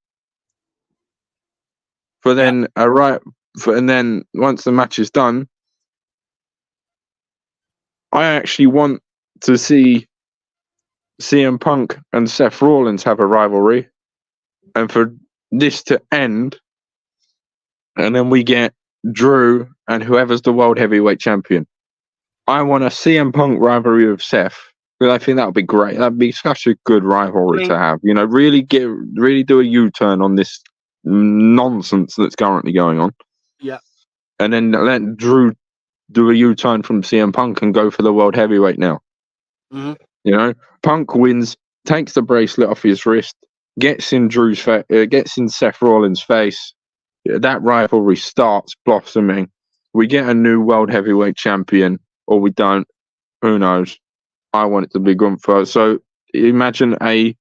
for then and then once the match is done, I actually want to see CM Punk and Seth Rollins have a rivalry, and for this to end, and then we get Drew and whoever's the world heavyweight champion. I want a CM Punk rivalry with Seth, because I think that would be great. That'd be such a good rivalry to have. You know, really do a U-turn on this nonsense that's currently going on. Yeah. And then let Drew do a U-turn from CM Punk and go for the world heavyweight now. Mm-hmm. You know, Punk wins, takes the bracelet off his wrist, gets in gets in Seth Rollins' face. That rivalry starts blossoming. We get a new world heavyweight champion, or we don't. Who knows? I want it to be Gunther. So imagine a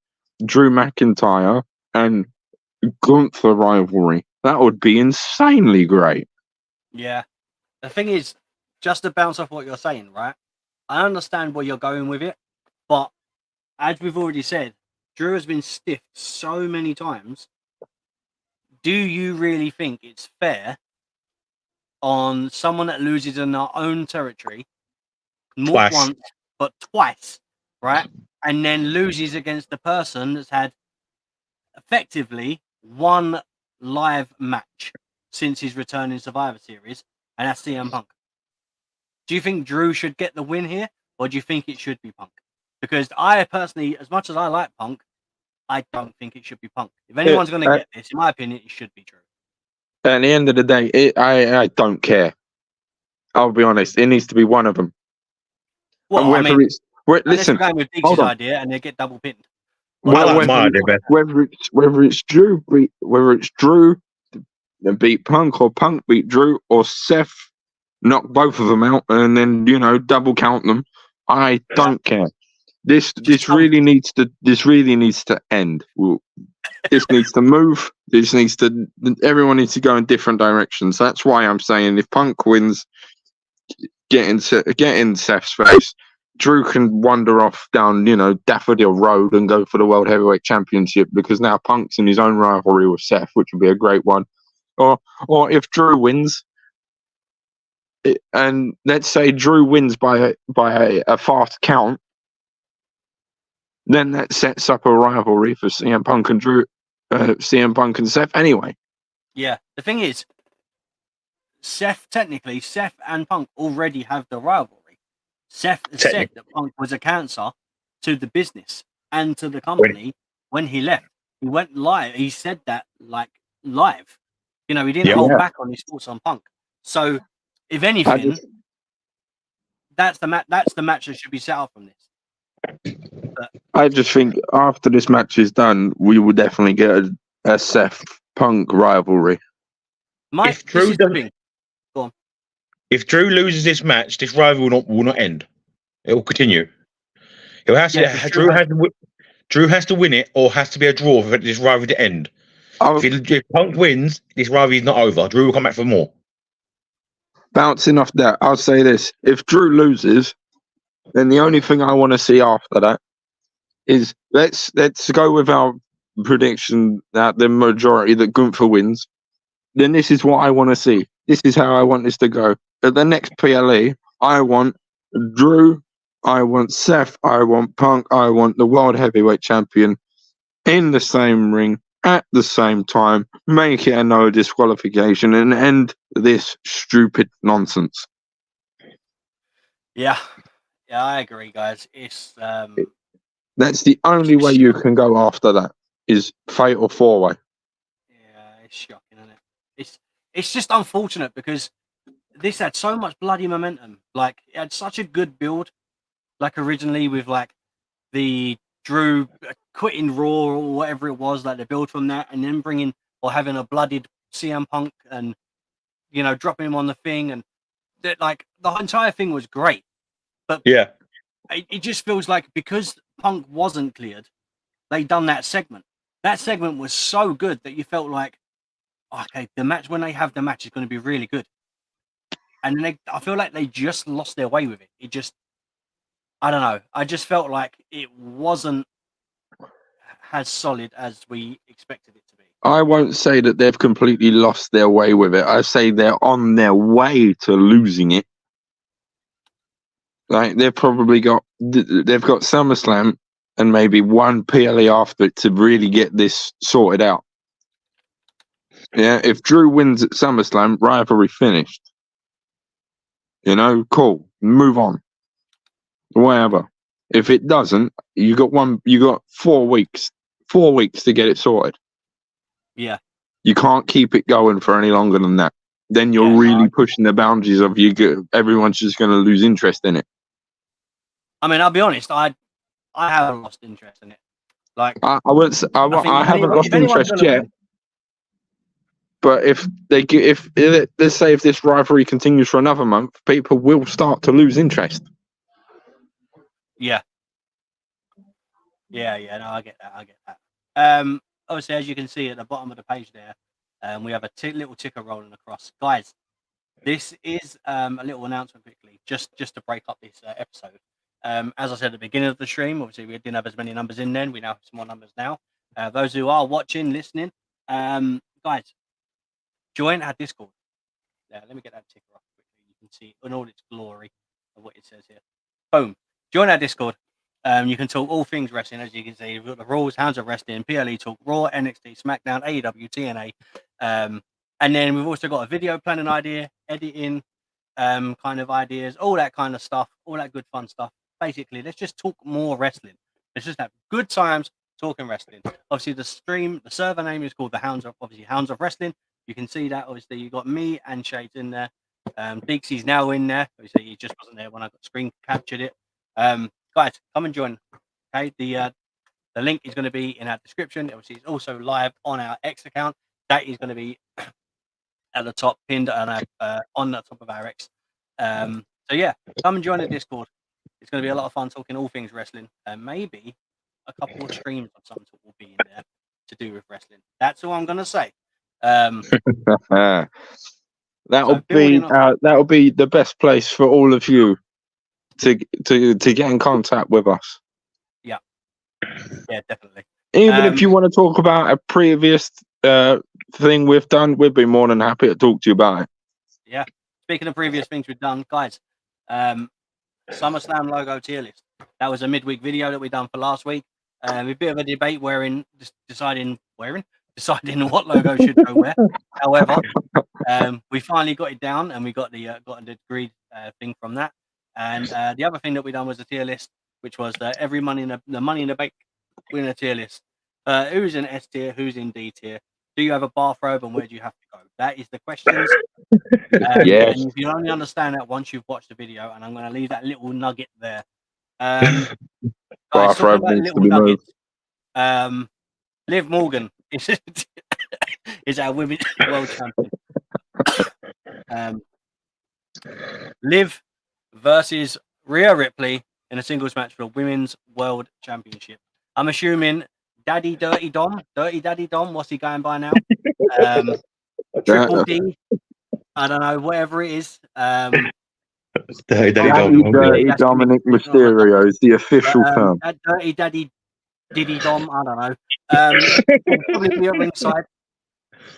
Drew McIntyre and Gunther rivalry. That would be insanely great. Yeah. The thing is, just to bounce off what you're saying, right? I understand where you're going with it, but as we've already said, Drew has been stiffed so many times. Do you really think it's fair on someone that loses in their own territory, not once, but twice, right? And then loses against the person that's had effectively one live match since his return in Survivor Series, and that's CM Punk. Do you think Drew should get the win here, or do you think it should be Punk? Because I personally, as much as I like Punk, I don't think it should be Punk. If anyone's going to get this, in my opinion, it should be Drew. At the end of the day, I don't care. I'll be honest. It needs to be one of them. Well, and whether listen, we're going with Diggs' idea and they get double pinned. Whether it's Drew beat Punk, or Punk beat Drew, or Seth knock both of them out and then double count them, I don't care. This really needs to end. This needs to move. Everyone needs to go in different directions. That's why I'm saying if Punk wins, get in Seth's face. Drew can wander off down, Daffodil Road and go for the World Heavyweight Championship, because now Punk's in his own rivalry with Seth, which would be a great one. Or if Drew wins, and let's say Drew wins by a fast count, then that sets up a rivalry for CM Punk and CM Punk and Seth anyway. Yeah, the thing is, Seth and Punk already have the rivalry. Seth said that Punk was a cancer to the business and to the company when he left. He went live. He said that live. He didn't hold back on his thoughts on Punk. So, if anything, that's the match that should be set up from this. I just think after this match is done, we will definitely get a Seth Punk rivalry. If Drew loses this match, this rivalry will not end. It will continue. It has to. Drew has to win it, or has to be a draw for this rivalry to end. If Punk wins, this rivalry is not over. Drew will come back for more. Bouncing off that, I'll say this: if Drew loses, then the only thing I want to see after that is let's go with our prediction that the majority that Gunther wins. Then this is what I want to see. This is how I want this to go. At the next PLE, I want Drew, I want Seth, I want Punk, I want the World Heavyweight Champion in the same ring at the same time. Make it a no disqualification and end this stupid nonsense. Yeah, I agree, guys. It's that's the only way you can go after that is fatal 4-way. Yeah, it's shocking, isn't it? It's just unfortunate because this had so much bloody momentum. It had such a good build. Originally with the Drew quitting Raw or whatever it was, the build from that, and then bringing or having a blooded CM Punk and dropping him on the thing, and that the entire thing was great. But yeah, it just feels like because Punk wasn't cleared, they done that segment. That segment was so good that you felt like, okay, the match when they have the match is going to be really good. And then I feel like they just lost their way with it. It just, I don't know. I just felt like it wasn't as solid as we expected it to be. I won't say that they've completely lost their way with it. I say they're on their way to losing it. Like they've got SummerSlam and maybe one PLE after it to really get this sorted out. Yeah, if Drew wins at SummerSlam, rivalry finished. You know, cool. Move on. Whatever. If it doesn't, you got 4 weeks. 4 weeks to get it sorted. Yeah. You can't keep it going for any longer than that. Then you're really pushing the boundaries of everyone's just going to lose interest in it. I mean, I'll be honest. I haven't lost interest in it. Like I haven't lost interest yet. But if let's say if this rivalry continues for another month, people will start to lose interest. Yeah. No, I get that. Obviously, as you can see at the bottom of the page there, we have a little ticker rolling across. Guys, this is a little announcement quickly, just to break up this episode. As I said at the beginning of the stream, obviously we didn't have as many numbers in then. We now have some more numbers now. Those who are watching, listening, guys, join our Discord. Let me get that ticker up quickly. You can see in all its glory of what it says here. Boom. Join our Discord. You can talk all things wrestling, as you can see. We've got the Rules, Hounds of Wrestling, PLE Talk, Raw, NXT, SmackDown, AEW, TNA. And then we've also got a video planning idea, editing kind of ideas, all that kind of stuff, all that good fun stuff. Basically, let's just talk more wrestling. Let's just have good times talking wrestling. Obviously, the server name is called the Hounds of Wrestling. You can see that. Obviously, you've got me and Shades in there. Deeksy's now in there. Obviously, he just wasn't there when I got screen captured it. Guys, come and join. Okay, the link is going to be in our description. Obviously, it's also live on our X account. That is going to be at the top, pinned on the top of our X. So yeah, come and join the Discord. It's going to be a lot of fun talking all things wrestling. Maybe a couple of streams of some sort will be in there to do with wrestling. That's all I'm going to say. That'll be the best place for all of you to get in contact with us. Yeah, definitely. Even if you want to talk about a previous thing we've done, we'd be more than happy to talk to you about it. Yeah. Speaking of previous things we've done, guys, SummerSlam logo tier list. That was a midweek video that we done for last week. A bit of a debate deciding what logo should go where. However, we finally got it down and we got the agreed thing from that. And the other thing that we done was a tier list, which was every Money in the Bank winner tier list. Who's in S tier? Who's in D tier? Do you have a bathrobe and where do you have to go? That is the questions. Yes. And you only understand that once you've watched the video, and I'm going to leave that little nugget there. Guys, Bathrobe needs to be moved. Liv Morgan is our women's world champion. Liv versus Rhea Ripley in a singles match for the women's world championship. I'm assuming Daddy Dirty Dom, what's he going by now? Triple D, I don't know, whatever it is. Dirty Dominic Mysterio is the official term. Dirty Daddy Diddy Dom, I don't know. Probably be at ringside.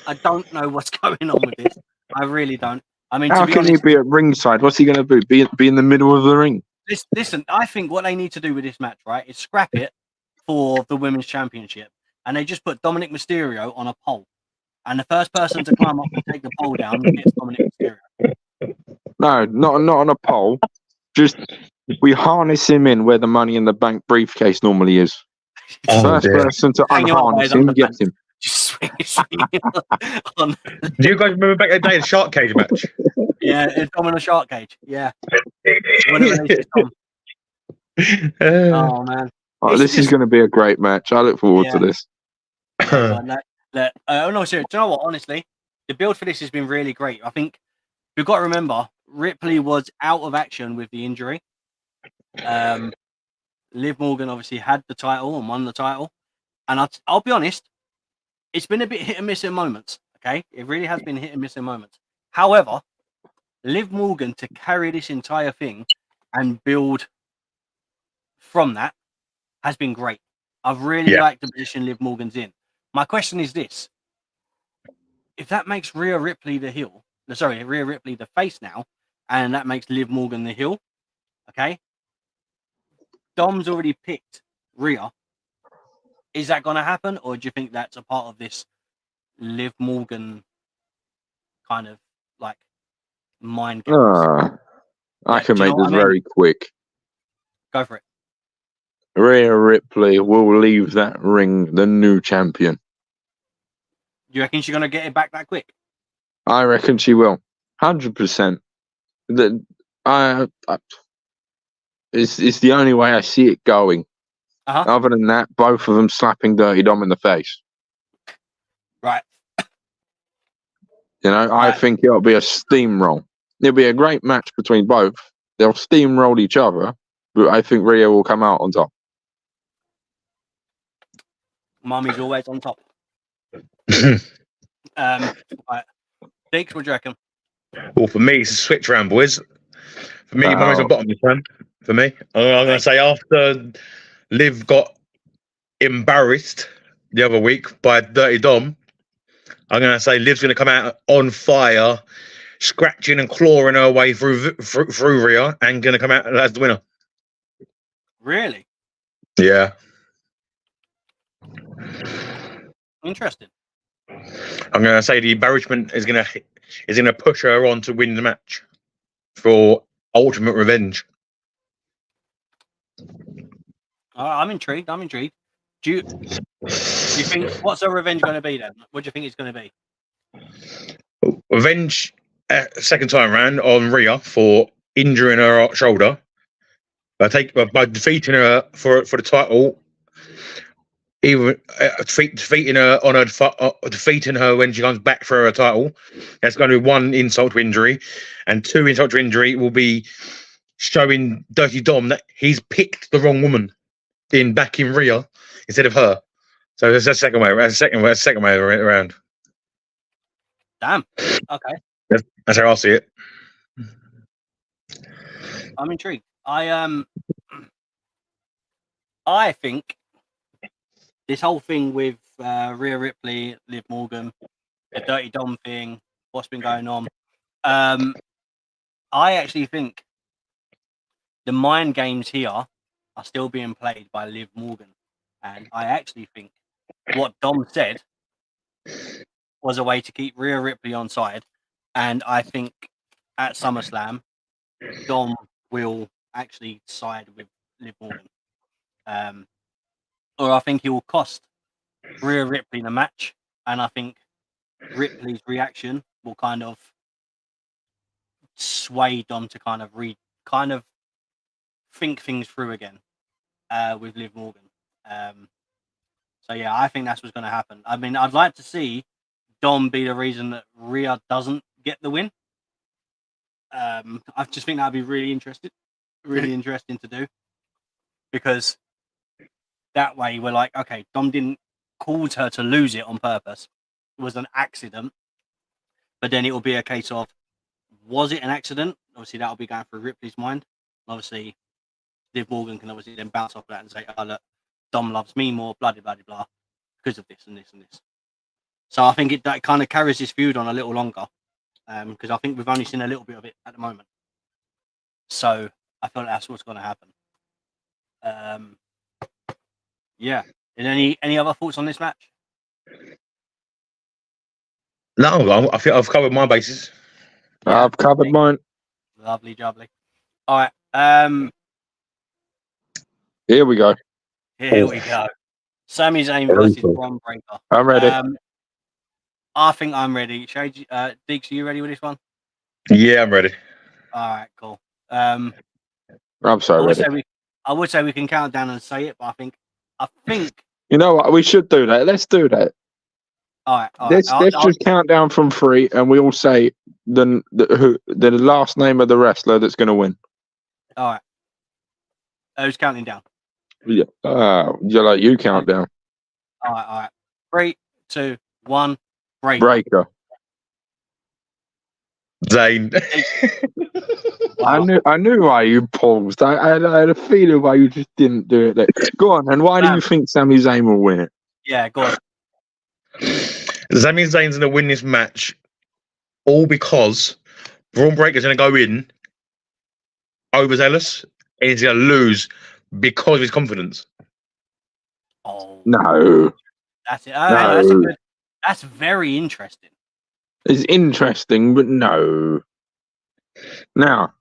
I don't know what's going on with this. I really don't. I mean, how can he be at ringside? What's he going to do? Be in the middle of the ring? Listen, I think what they need to do with this match, right, is scrap it for the women's championship, and they just put Dominic Mysterio on a pole, and the first person to climb up and take the pole down gets Dominic Mysterio. No, not on a pole. Just we harness him in where the Money in the Bank briefcase normally is. First person to unharness him gets him. Just swing on. Do you guys remember back in the day the shark cage match? Yeah, it's Dom in a shark cage. Yeah. Oh man. Oh, this is going to be a great match. I look forward to this. No, seriously. Do you know what? Honestly, the build for this has been really great. I think we've got to remember Ripley was out of action with the injury. Liv Morgan obviously had the title and won the title, and I'll be honest, it's been a bit hit and miss in moments. Okay, it really has been hit and miss in moments. However, Liv Morgan to carry this entire thing and build from that has been great. I've really liked the position Liv Morgan's in. My question is this: if that makes Rhea Ripley the face now, and that makes Liv Morgan the heel, okay? Dom's already picked Rhea. Is that going to happen, or do you think that's a part of this Liv Morgan kind of like mind games? I can do you make know this what I mean? very quick. Go for it. Rhea Ripley will leave that ring the new champion. You reckon she's going to get it back that quick? I reckon she will. 100%. It's the only way I see it going. Other than that, both of them slapping Dirty Dom in the face. Right. You know, I think it'll be a steamroll. It'll be a great match between both. They'll steamroll each other, but I think Rhea will come out on top. Mummy's always on top. Right. Deeks, what do you reckon? Well, for me, it's a switch round, boys. For me, Mummy's on bottom of the round. For me, I'm going to say after Liv got embarrassed the other week by Dirty Dom, I'm going to say Liv's going to come out on fire, scratching and clawing her way through Rhea, and going to come out as the winner. Really? Yeah. Interesting. I'm going to say the embarrassment is going to push her on to win the match for ultimate revenge. I'm intrigued. Do you think, what's her revenge going to be then? What do you think it's going to be? Revenge second time round on Rhea for injuring her shoulder by defeating her for the title. Even defeating her defeating her when she comes back for her title. That's going to be one insult to injury, and two insult to injury will be showing Dirty Dom that he's picked the wrong woman in backing Rhea instead of her. So there's a second way around. Damn. Okay. That's how I see it. I'm intrigued. I think this whole thing with Rhea Ripley, Liv Morgan, the Dirty Dom thing, what's been going on, I actually think the mind games here are still being played by Liv Morgan. And I actually think what Dom said was a way to keep Rhea Ripley on side. And I think at SummerSlam, Dom will actually side with Liv Morgan. Or I think he will cost Rhea Ripley in a match. And I think Ripley's reaction will kind of sway Dom to kind of think things through again with Liv Morgan. So yeah, I think that's what's going to happen. I mean, I'd like to see Dom be the reason that Rhea doesn't get the win. I just think that'd be really interesting to do, because that way we're like, okay, Dom didn't cause her to lose it on purpose. It was an accident. But then it will be a case of, was it an accident? Obviously, that'll be going through Ripley's mind. Obviously, Liv Morgan can obviously then bounce off that and say, oh, look, Dom loves me more, blah, blah, blah, blah, because of this and this and this. So I think that kind of carries this feud on a little longer, because I think we've only seen a little bit of it at the moment. So I feel like that's what's going to happen. Yeah. And any other thoughts on this match? No, I think I've covered my bases. Yeah, I've covered mine. Lovely jubbly. All right. Here we go. Here we go. Sami Zayn versus Bron Breakker. I'm ready. I think I'm ready. Deeks, are you ready with this one? Yeah, I'm ready. All right, cool. I'm so ready. I would say we can count down and say it, but I think. You know what? We should do that. Let's do that. All right. Let's just count down from 3, and we all say the last name of the wrestler that's going to win. All right. Who's counting down? Yeah. You count down. All right. 3, 2, 1. Breaker. Zayn. Wow. I knew why you paused. I had a feeling why you just didn't do it. Go on, and why do you think Sami Zayn will win it? Yeah, go on. Sami Zayn's going to win this match all because Braun Breaker's going to go in overzealous and he's going to lose because of his confidence. Oh, No, that's it. Oh, hang on, no. that's very interesting. It's interesting, but no. Now,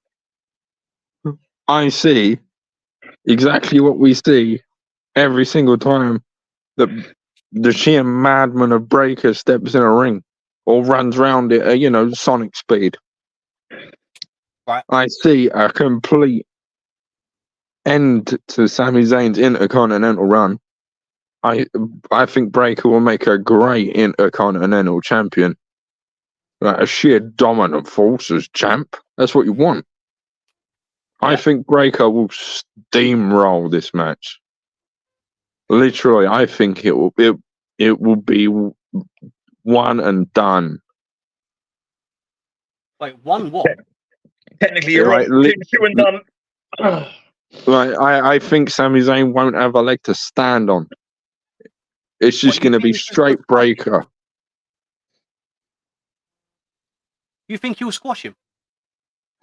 I see exactly what we see every single time that the sheer madman of Breaker steps in a ring or runs round it at, sonic speed. Right. I see a complete end to Sami Zayn's Intercontinental run. I think Breaker will make a great Intercontinental champion. Like a sheer dominant force as champ. That's what you want. Yeah. I think Breaker will steamroll this match. Literally, I think it will be one and done. Wait, one what? Technically, you're Right, right. Two and done. Like I think Sami Zayn won't have a leg to stand on. It's just What, you going to be think he's straight gonna squash him? Breaker. You think he'll squash him?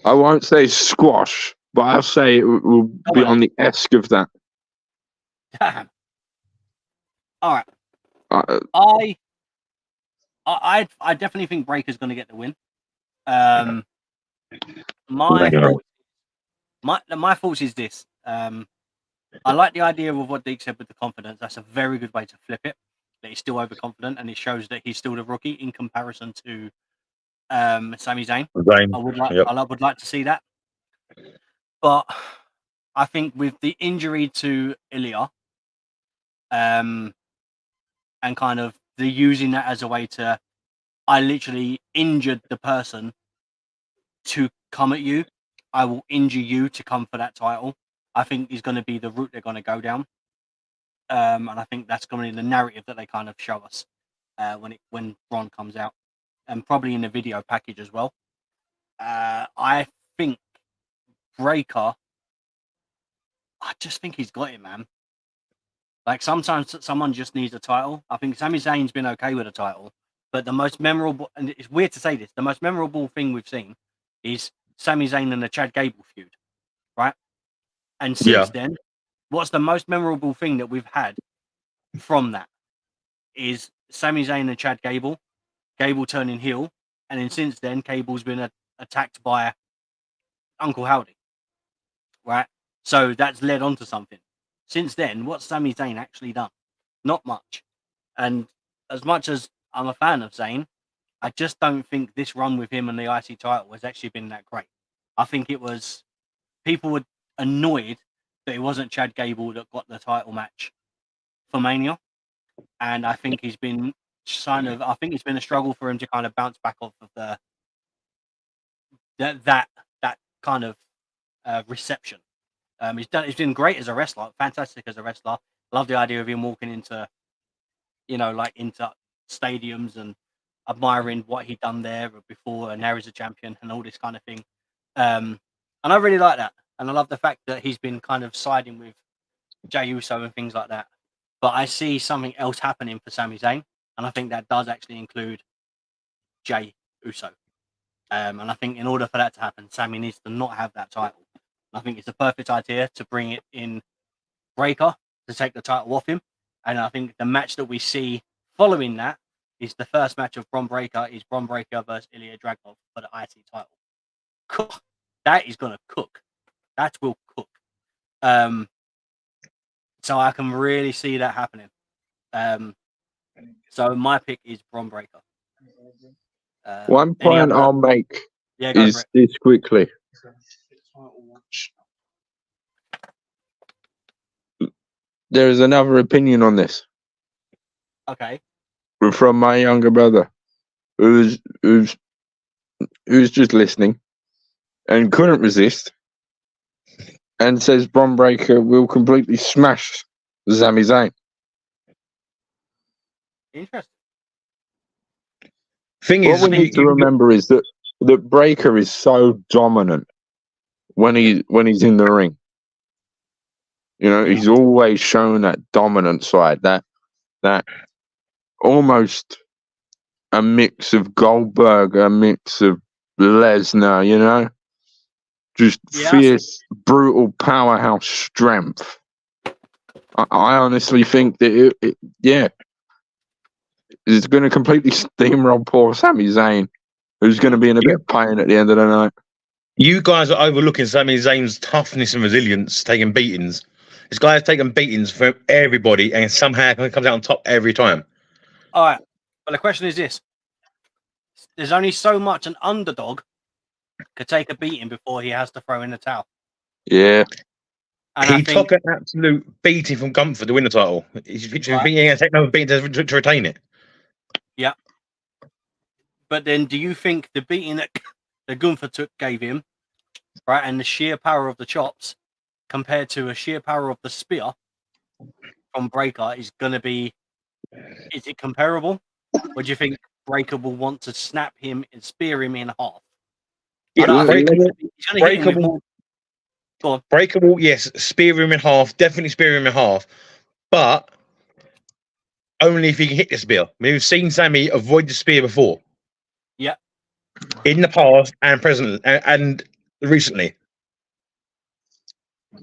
I won't say squash, but I'll say it will be on the esque of that. Damn. All right. Uh, I definitely think Breaker's going to get the win. My thoughts is this. I like the idea of what Deke said with the confidence. That's a very good way to flip it. That he's still overconfident, and it shows that he's still the rookie in comparison to Sami Zayn. I would like to see that. But I think with the injury to Ilya, and kind of the using that as a way to, I literally injured the person to come at you. I will injure you to come for that title. I think is going to be the route they're going to go down. And I think that's going to be the narrative that they kind of show us when Bron comes out, and probably in the video package as well. I think Breaker, I just think he's got it, man. Like sometimes someone just needs a title. I think Sami Zayn's been okay with a title, but the most memorable, and it's weird to say this, the most memorable thing we've seen is Sami Zayn and the Chad Gable feud, right? And since then, what's the most memorable thing that we've had from that is Sami Zayn and Chad Gable turning heel, and then since then, Gable's been attacked by Uncle Howdy, right? So that's led on to something. Since then, what's Sami Zayn actually done? Not much. And as much as I'm a fan of Zayn, I just don't think this run with him and the IC title has actually been that great. I think it was, people were annoyed that it wasn't Chad Gable that got the title match for Mania. And I think he's been I think it's been a struggle for him to kind of bounce back off of that kind of reception. He's been great as a wrestler, fantastic as a wrestler. Love the idea of him walking into, into stadiums and admiring what he'd done there before, and now he's a champion and all this kind of thing. And I really like that. And I love the fact that he's been kind of siding with Jey Uso and things like that. But I see something else happening for Sami Zayn, and I think that does actually include Jey Uso. And I think in order for that to happen, Sami needs to not have that title. I think it's a perfect idea to bring it in Breaker to take the title off him. And I think the match that we see following that is the first match of Bron Breaker is Bron Breaker versus Ilya Dragunov for the IC title. Cook. That is going to cook. That will cook. So I can really see that happening. So my pick is Bron Breaker. One point I'll make is this quickly. There is another opinion on this. Okay. From my younger brother, who's just listening and couldn't resist, and says Bron Breaker will completely smash Sami Zayn. Interesting. What we need to remember is that Breaker is so dominant when he's in the ring. He's always shown that dominant side, that almost a mix of Goldberg, a mix of Lesnar, you know? Just Yeah, fierce, brutal powerhouse strength. I honestly think that it's going to completely steamroll poor Sami Zayn, who's going to be in a bit of pain at the end of the night. You guys are overlooking Sami Zayn's toughness and resilience, taking beatings. This guy has taken beatings from everybody and somehow comes out on top every time. all right. But the question is this: there's only so much an underdog could take a beating before he has to throw in the towel. Yeah. And He took an absolute beating from Gunther to win the title. He's thinking he's going to take another beating to retain it. Yeah. But then do you think the beating that Gunther gave him, right, and the sheer power of the chops compared to a sheer power of the spear from Breaker is going to be, is it comparable? Or do you think Breaker will want to snap him and spear him in half? Yeah, breakable, yes, spear him in half, definitely spear him in half, but only if he can hit the spear. I mean, we've seen Sami avoid the spear before. Yeah. In the past and present and recently.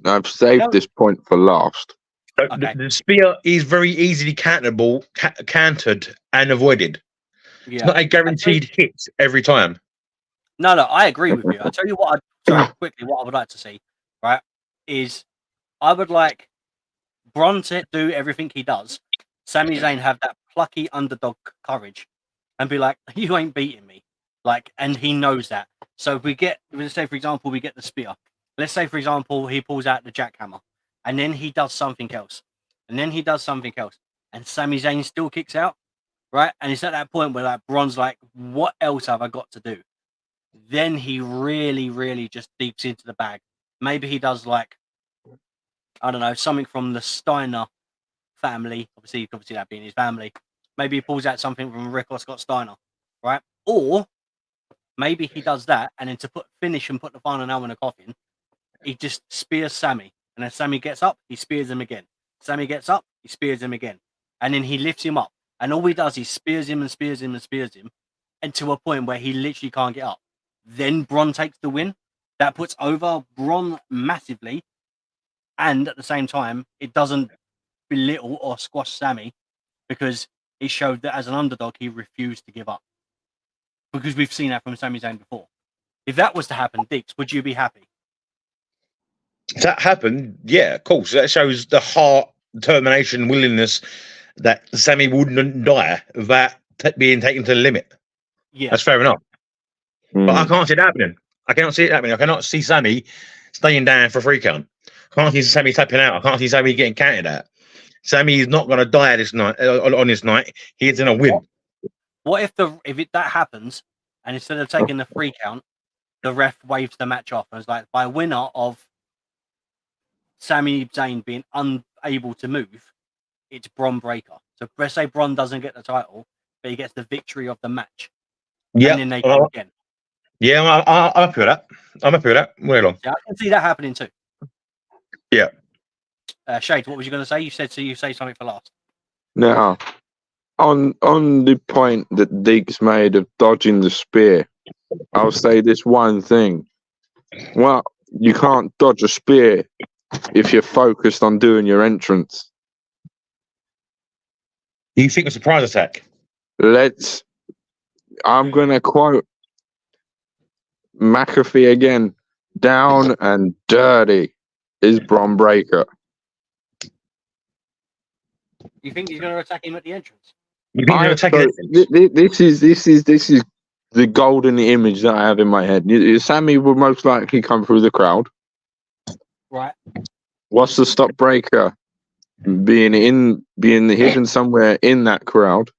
I've saved this point for last. Okay. The spear is very easily cantered and avoided. Yeah. It's not a guaranteed hit every time. No, I agree with you. I'll tell you what, quickly, what I would like to see, right, is I would like Bron to do everything he does. Sami Zayn have that plucky underdog courage and be like, you ain't beating me. Like, and he knows that. So if we get, let's say, for example, we get the spear. Let's say, for example, he pulls out the jackhammer and then he does something else. And then he does something else. And Sami Zayn still kicks out, right? And it's at that point where like Bron's like, what else have I got to do? Then he really, really just deeps into the bag. Maybe he does like, I don't know, something from the Steiner family. Obviously that being his family. Maybe he pulls out something from Rick or Scott Steiner, right? Or maybe he does that, and then to put the final nail in the coffin, he just spears Sami. And then Sami gets up, he spears him again. Sami gets up, he spears him again. And then he lifts him up. And all he does is spears him and spears him and spears him, and to a point where he literally can't get up. Then Bron takes the win. That puts over Bron massively. And at the same time, it doesn't belittle or squash Sami, because it showed that as an underdog, he refused to give up. Because we've seen that from Sami Zayn before. If that was to happen, Dix, would you be happy? If that happened, yeah, of course. That shows the heart, determination, willingness that Sami wouldn't die of that being taken to the limit. Yeah. That's fair enough. But I can't see it happening. I cannot see it happening. I cannot see Sami staying down for a 3 count. I can't see Sami tapping out. I can't see Sami getting counted out. Sami is not going to die this night. On this night, he's going to win. What if that happens, and instead of taking the 3 count, the ref waves the match off and it's like, by winner of Sami Zayn being unable to move, it's Bron Breakker. So let's say Bron doesn't get the title, but he gets the victory of the match. Yeah. And then they go again. Yeah, I'm happy with that. I'm happy with that. Wait long. Yeah, I can see that happening too. Yeah. Shade, what was you going to say? You said so. You say something for last. Now, on the point that Diggs made of dodging the spear, I'll say this one thing. Well, you can't dodge a spear if you're focused on doing your entrance. You think a surprise attack? I'm going to quote McAfee again. Down and dirty is Bron Breakker. You think he's going to attack him at the entrance? You think This is the golden image that I have in my head. Sami will most likely come through the crowd. Right. What's to stop Breakker being hidden somewhere in that crowd,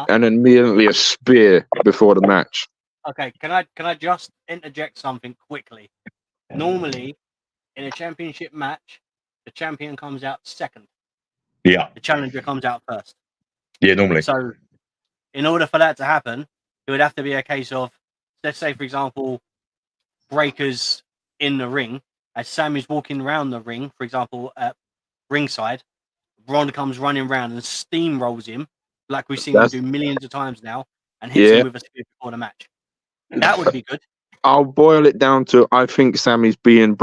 and immediately a spear before the match? Okay, can I just interject something quickly? Normally, in a championship match, the champion comes out second. Yeah. The challenger comes out first. Yeah, normally. So, in order for that to happen, it would have to be a case of, let's say, for example, Breakker's in the ring, as Sami's walking around the ring, for example, at ringside, Bron comes running around and steamrolls him like we've seen him do millions of times now, and hits him with a spear before the match. That would be good. I'll boil it down to I think Sami's being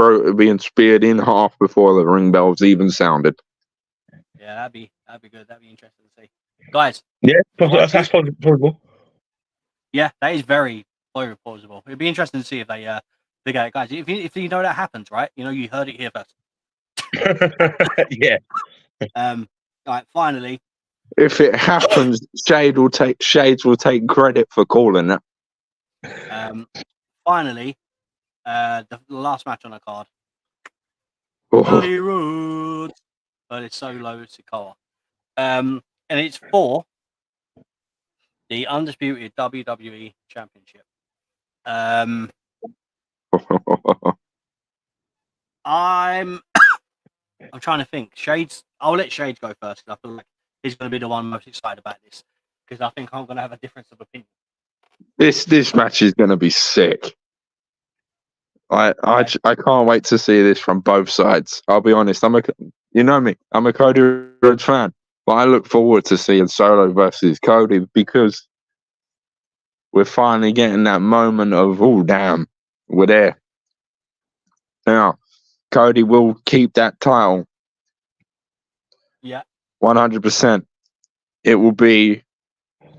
speared in half before the ring bells even sounded. Yeah, that'd be good. That'd be interesting to see, guys. Yeah, that's possible. Yeah, that is very plausible. It'd be interesting to see if they get it, guys. If you know that happens, right? You know, you heard it here first. Yeah. Right. Finally, if it happens, Shades will take credit for calling it. Finally, the last match on the card. Cody Rhodes, but it's solo Sikoa. And it's for the undisputed WWE Championship. I'm trying to think. Shades. I'll let Shades go first. I feel like he's going to be the one most excited about this because I think I'm going to have a difference of opinion. This match is going to be sick. I can't wait to see this from both sides. I'll be honest. You know me. I'm a Cody Rhodes fan, but I look forward to seeing Solo versus Cody because we're finally getting that moment of damn, we're there. Now, Cody will keep that title. Yeah, 100%. It will be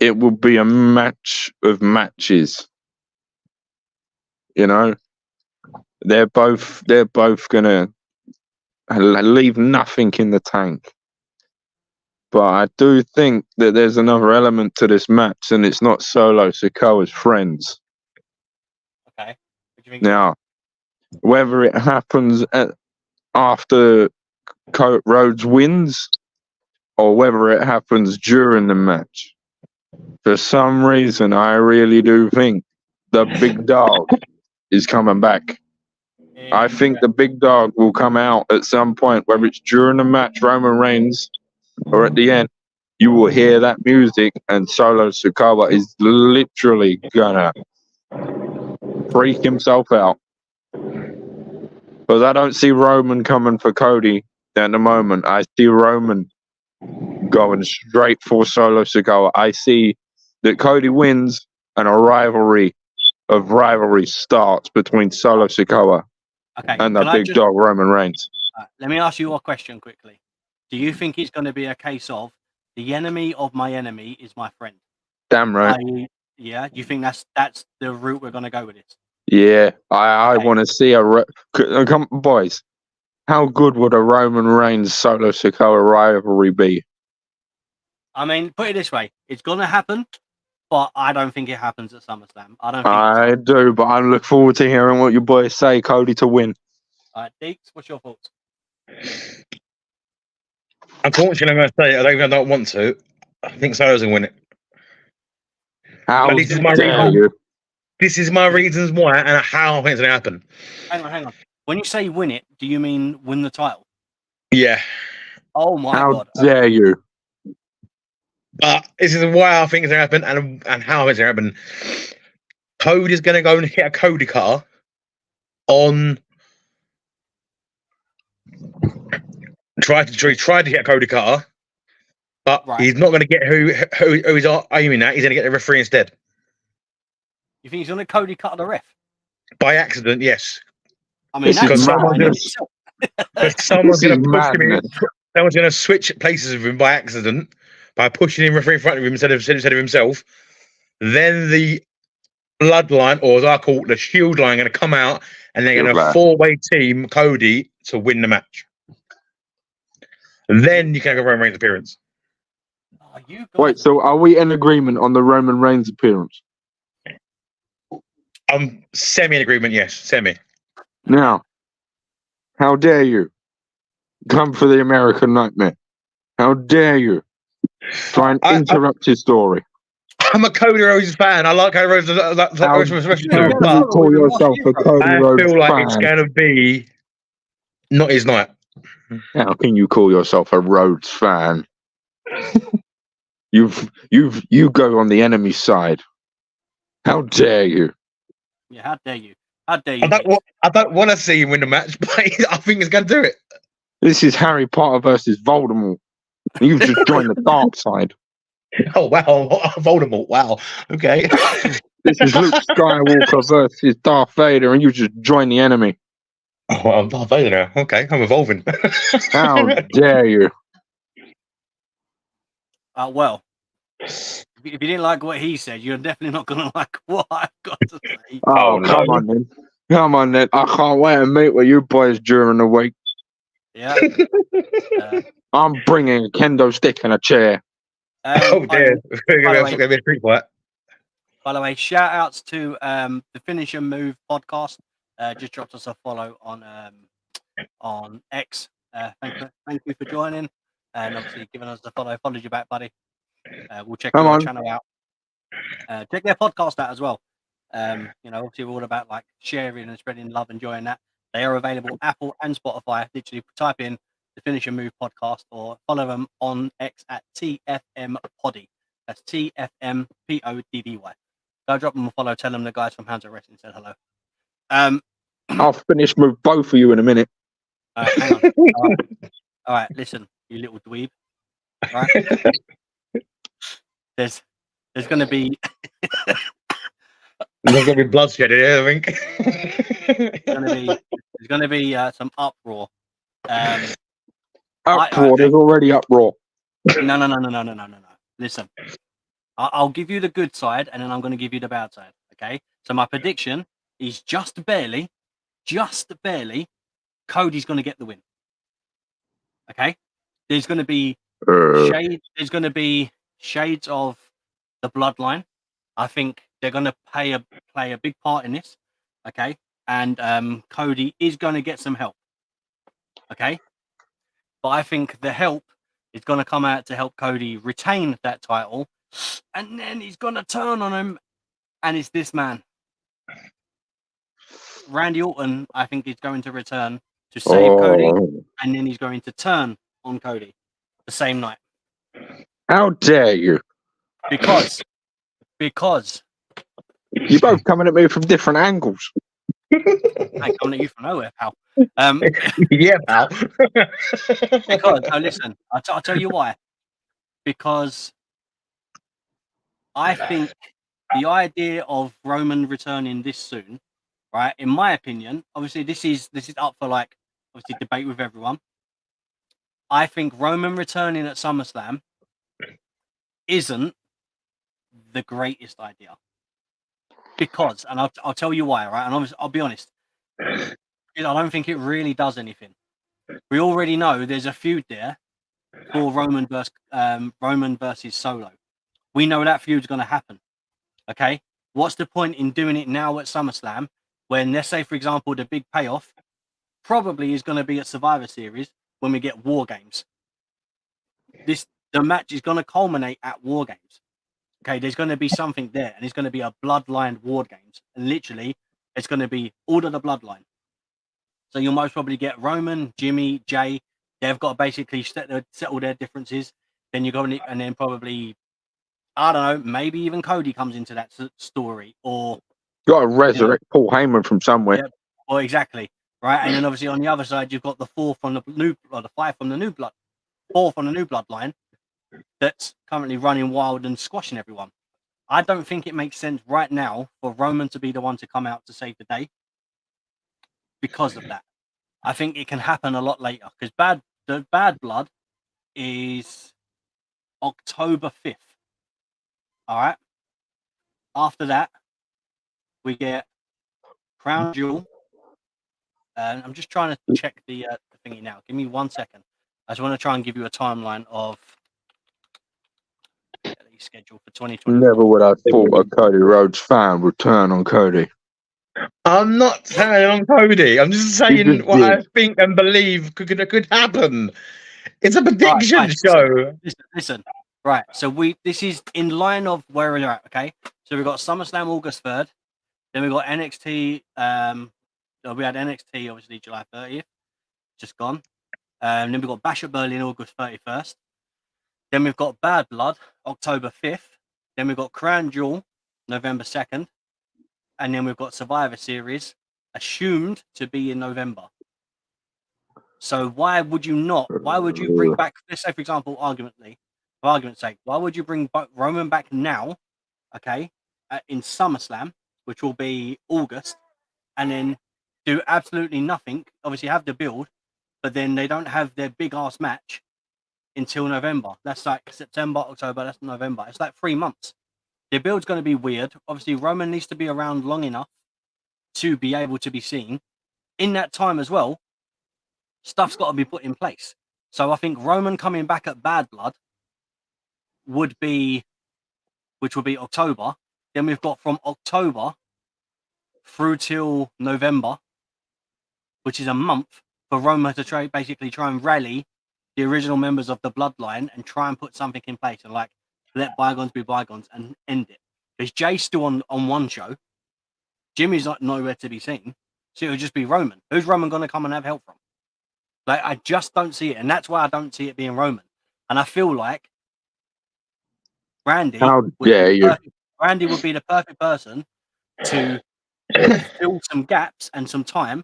a match of matches. You know, they're both gonna leave nothing in the tank. But I do think that there's another element to this match, and it's not Solo Sikoa's friends. Okay. What do you think? Now, whether it happens after Rhodes wins or whether it happens during the match, for some reason, I really do think the big dog is coming back. I think the big dog will come out at some point, whether it's during the match, Roman Reigns, or at the end. You will hear that music, and Solo Sikoa is literally gonna freak himself out. Because I don't see Roman coming for Cody at the moment. I see Roman going straight for Solo Sikoa. I see that Cody wins and a rivalry starts between Solo Sikoa and the big dog Roman Reigns. Let me ask you a question quickly. Do you think it's going to be a case of the enemy of my enemy is my friend? Damn right. Yeah, you think that's the route we're going to go with this? Yeah, I want to see come, boys. How good would a Roman Reigns Solo Sikoa rivalry be? I mean, put it this way: it's going to happen, but I don't think it happens at SummerSlam. I do, but I look forward to hearing what your boys say. Cody to win. All right, Deeks, what's your thoughts? Unfortunately, I'm going to say I don't want to. I think Solo's going to win it. This is my reasons why and how I think it's going to happen. Hang on. When you say win it, do you mean win the title? Yeah. Oh my God! How dare you? This is why I think it's going to happen and how it's going to happen. Cody's going to go and hit a Cody car on. Tried to hit a Cody car, but he's not going to get who he's aiming at. He's going to get the referee instead. You think he's going to Cody cut the ref? By accident, yes. I mean, someone's going to push him in. Someone's going to switch places with him by accident by pushing him referee in front of him instead of himself. Then the bloodline, or as I call it, the shield line, going to come out and they're going to four-way team Cody to win the match. And then you can have a Roman Reigns appearance. Wait, so are we in agreement on the Roman Reigns appearance? Semi in agreement, yes. Semi. Now, how dare you come for the American Nightmare? How dare you try and interrupt his story? I'm a Cody Rhodes fan. I like Cody Rhodes. How you call yourself a Cody Rhodes fan? I feel like it's going to be not his night. How can you call yourself a Rhodes fan? You go on the enemy side. How dare you? Yeah, how dare you? How dare you? I don't want to see him win the match, but I think he's going to do it. This is Harry Potter versus Voldemort. You've just joined the dark side. Oh wow, Voldemort! Wow. Okay. This is Luke Skywalker versus Darth Vader, and you just join the enemy. Oh, I'm Darth Vader now. Okay, I'm evolving. How dare you? Well, if you didn't like what he said, you're definitely not going to like what I've got to say. Oh, no. come on then. Come on then. I can't wait to meet with you boys during the week. Yeah. I'm bringing a kendo stick and a chair. Oh dear. By Be a treat for that. By the way, shout outs to the Finish and Move podcast. Just dropped us a follow on X. Thank you for joining and obviously giving us the follow. Followed you back, buddy. We'll check Come your on. channel out. Check their podcast out as well. Obviously we're all about like sharing and spreading love and joy in that. They are available Apple and Spotify. Literally type in the Finish and Move podcast or follow them on X at TFM Poddy. That's TFM PODDY. Go drop them a follow. Tell them the guys from Hands of Wrestling said hello. I'll finish with both of you in a minute. Hang on. All right. Listen, you little dweeb. All right. There's going to be There's gonna be bloodshed here, I think. there's going to be some uproar. Uproar. There's already uproar. No. Listen, I'll give you the good side, and then I'm going to give you the bad side. Okay. So my prediction is just barely, Cody's going to get the win. Okay. There's going to be shades. There's going to be shades of the bloodline. I think they're going to play a big part in this. Okay. And Cody is going to get some help. Okay. But I think the help is going to come out to help Cody retain that title. And then he's going to turn on him. And it's this man. Randy Orton, I think, is going to return to save Cody. And then he's going to turn on Cody the same night. How dare you? Because You're both coming at me from different angles. I'm coming at you from nowhere, pal. Yeah, pal. Because, no, listen, I'll tell you why. Because I think the idea of Roman returning this soon, right? In my opinion, obviously this is up for like obviously debate with everyone. I think Roman returning at SummerSlam isn't the greatest idea. Because, and I'll tell you why, right? And obviously, I'll be honest, I don't think it really does anything. We already know there's a feud there for Roman versus Solo. We know that feud's going to happen. Okay, what's the point in doing it now at SummerSlam when, let's say, for example, the big payoff probably is going to be at Survivor Series when we get War Games. The match is going to culminate at War Games. Okay, there's going to be something there, and it's going to be a bloodline War Games, and literally, it's going to be all of the bloodline. So you'll most probably get Roman, Jimmy, Jay. They've got to basically settle their differences. Then you go and then probably, I don't know, maybe even Cody comes into that story, or Got to resurrect Paul Heyman from somewhere. Yeah, or exactly right. And then obviously on the other side, you've got the four from the new bloodline that's currently running wild and squashing everyone. I don't think it makes sense right now for Roman to be the one to come out to save the day because of that. I think it can happen a lot later because the Bad Blood is October 5th. All right. After that, we get Crown Jewel. And I'm just trying to check the thingy now. Give me 1 second. I just want to try and give you a timeline of the schedule for 2020. Never would I thought a Cody Rhodes fan would turn on Cody. I'm not saying on Cody. I'm just saying just what did. I think and believe could happen. It's a prediction Right, show. Listen. Right. So this is in line of where we're at. Okay. So we've got SummerSlam August 3rd. Then we've got NXT. We had NXT obviously July 30th, just gone. Then we've got Bash at Berlin August 31st. Then we've got Bad Blood October 5th. Then we've got Crown Jewel November 2nd. And then we've got Survivor Series assumed to be in November. So why would you bring back, let's say for example, argumentally, for argument's sake, why would you bring Roman back now, okay, in SummerSlam, which will be August, and then do absolutely nothing? Obviously, have the build, but then they don't have their big ass match until November. That's like September, October, that's November. It's like 3 months. The build's going to be weird. Obviously, Roman needs to be around long enough to be able to be seen. In that time as well, stuff's got to be put in place. So I think Roman coming back at Bad Blood would be October. Then we've got from October through till November, which is a month, for Roman to basically try and rally the original members of the bloodline and try and put something in place and like let bygones be bygones and end it. Because Jay's still on one show. Jimmy's like nowhere to be seen. So it'll just be Roman. Who's Roman going to come and have help from? Like, I just don't see it. And that's why I don't see it being Roman. And I feel like Randy Randy would be the perfect person to fill some gaps and some time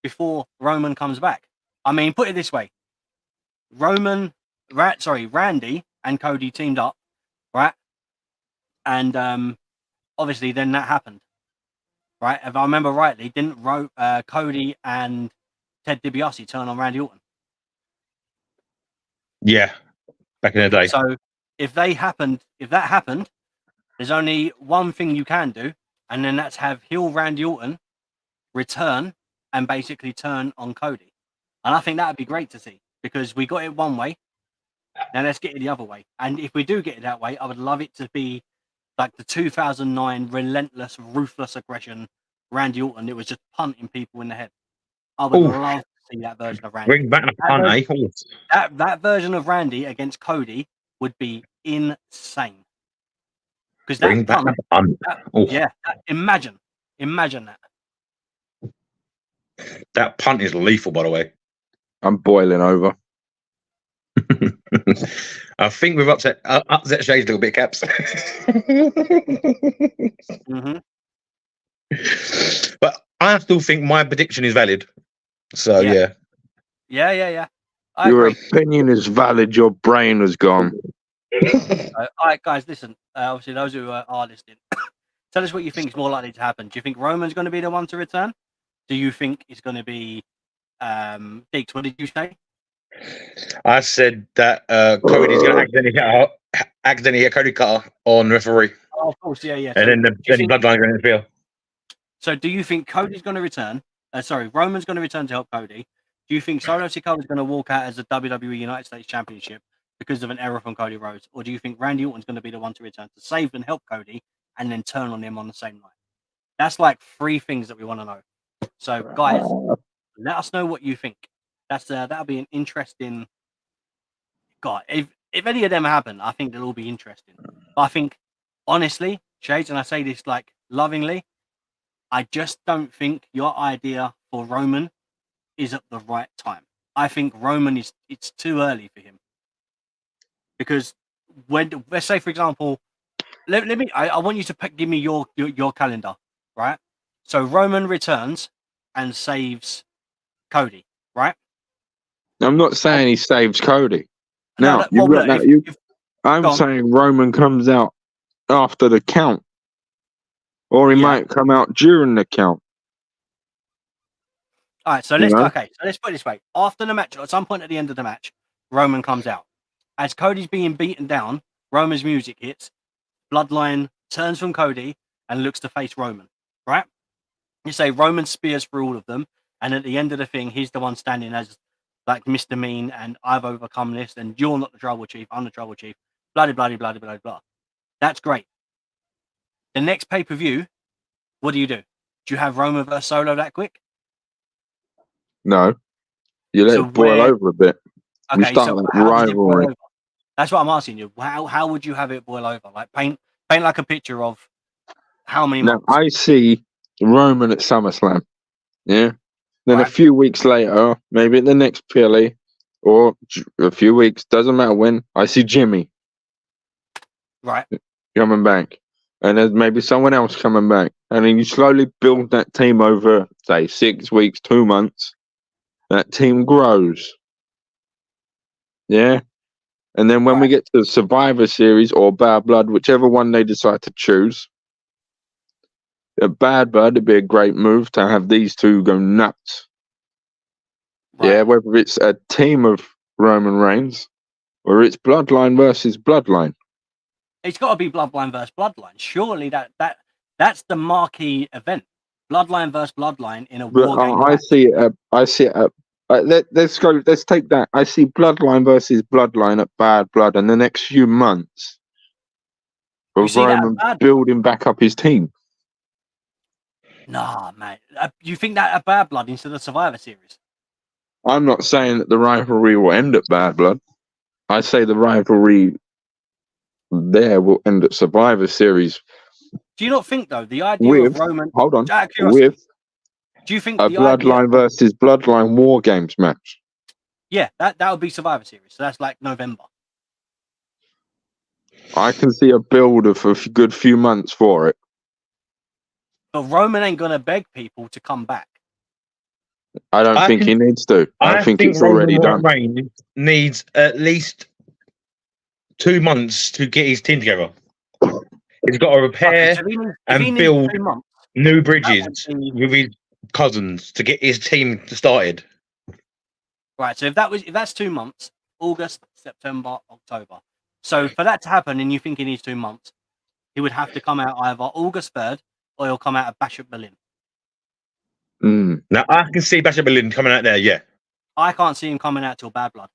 before Roman comes back. I mean, put it this way. Randy and Cody teamed up, right? And obviously then that happened, right? If I remember rightly, didn't Cody and Ted DiBiase turn on Randy Orton? Yeah, back in the day. So if that happened, there's only one thing you can do, and then that's have heel Randy Orton return and basically turn on Cody. And I think that would be great to see, because we got it one way. Now let's get it the other way. And if we do get it that way, I would love it to be like the 2009 relentless, ruthless aggression Randy Orton. It was just punting people in the head. I would love to see that version of Randy. Bring back the punt, eh? That version of Randy against Cody would be insane. Because that punt, imagine that. That punt is lethal, by the way. I'm boiling over. I think we've upset Shay's a little bit, Caps. Mm-hmm. But I still think my prediction is valid. So yeah. Your opinion is valid. Your brain is gone. All right, guys, listen. Obviously, those who are listening, tell us what you think is more likely to happen. Do you think Roman's going to be the one to return? Do you think it's going to be Deeks? What did you say? I said that Cody's going to accidentally hit Cody Cutter on referee. Oh, of course, yeah. And then the bloodline going to interfere. So, do you think Cody's going to return? Roman's going to return to help Cody. Do you think Solo Sikoa is going to walk out as the WWE United States Championship because of an error from Cody Rhodes? Or do you think Randy Orton's going to be the one to return to save and help Cody and then turn on him on the same night? That's like 3 things that we want to know. So, guys, let us know what you think. That'll be an interesting. God, if any of them happen, I think they'll all be interesting. But I think, honestly, Shades, and I say this like lovingly, I just don't think your idea for Roman is at the right time. I think Roman it's too early for him. Because when, let's say, for example, I want you to give me your calendar, right? So Roman returns and saves Cody, right? I'm not saying he saves Cody. I'm saying Roman comes out after the count. Or he might come out during the count. All right, so let's put it this way. After the match, at some point at the end of the match, Roman comes out. As Cody's being beaten down, Roman's music hits. Bloodline turns from Cody and looks to face Roman, right? You say Roman spears through all of them, and at the end of the thing, he's the one standing as like Mr. Mean, and I've overcome this, and you're not the Tribal Chief, I'm the Tribal Chief, blah, blah, blah, blah, blah, blah. That's great. The next pay-per-view, what do? Do you have Roman versus Solo that quick? No. You let it boil over a bit. Okay, you start that rivalry. That's what I'm asking you. How would you have it boil over? Like paint like a picture of how many months? Now, I see Roman at SummerSlam. Yeah. Then a few weeks later, maybe at the next PLE, or a few weeks, doesn't matter when, I see Jimmy. Right. Coming back. And there's maybe someone else coming back. And then you slowly build that team over, say, 6 weeks, 2 months. That team grows. Yeah. And then when we get to the Survivor Series or Bad Blood, whichever one they decide to choose, a Bad Blood would be a great move to have these two go nuts. Right. Yeah, whether it's a team of Roman Reigns or it's Bloodline versus Bloodline. It's got to be Bloodline versus Bloodline. Surely that's the marquee event. Bloodline versus Bloodline in a war game. I see it. Let's take that. I see Bloodline versus Bloodline at Bad Blood in the next few months of Roman building back up his team. Nah, mate. You think that at Bad Blood instead of Survivor Series? I'm not saying that the rivalry will end at Bad Blood. I say the rivalry there will end at Survivor Series. Do you not think though the idea of Roman? Hold on. Do you think a Bloodline versus Bloodline War Games match? Yeah, that would be Survivor Series. So that's like November. I can see a build of a good few months for it. But Roman ain't gonna beg people to come back. I don't think he needs to. I think it's already done. Reigns needs at least 2 months to get his team together. He's got to repair and build new bridges with his cousins to get his team started. Right. So if that's 2 months, August, September, October. So for that to happen, and you think he needs 2 months, he would have to come out either August 3rd or he'll come out of Bash at Berlin. Now I can see Bash at Berlin coming out there. Yeah. I can't see him coming out till Bad Blood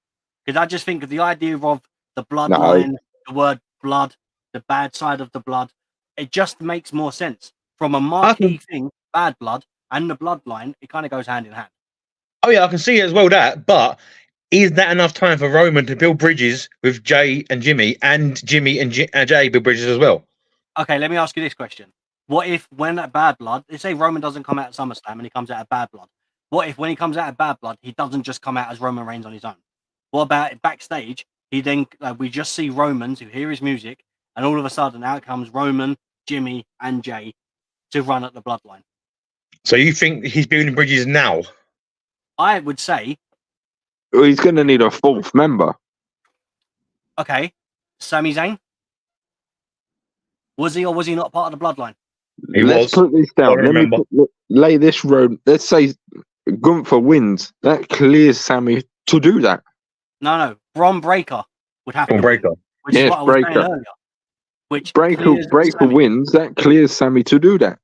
because I just think of the idea of the bloodline, the word blood, the bad side of the blood. It just makes more sense from a marquee thing. Bad Blood and the bloodline, it kind of goes hand in hand. Oh yeah, I can see it as well. But is that enough time for Roman to build bridges with Jay and Jimmy, and Jimmy and Jay build bridges as well? Okay, let me ask you this question. What if when at Bad Blood, let's say Roman doesn't come out at SummerSlam and he comes out of Bad Blood, what if when he comes out of Bad Blood, he doesn't just come out as Roman Reigns on his own? What about backstage? He then, we just see Romans who hear his music, and all of a sudden out comes Roman, Jimmy, and Jay to run at the bloodline. So you think he's building bridges now? I would say... Well, he's going to need a fourth member. Okay. Sami Zayn? Was he or was he not part of the bloodline? Let's put this down. Let me lay this road. Let's say Gunther wins. That clears Sami to do that. No. Bron Breakker would have to win, which is what I was saying earlier. Which Breakker wins. That clears Sami to do that.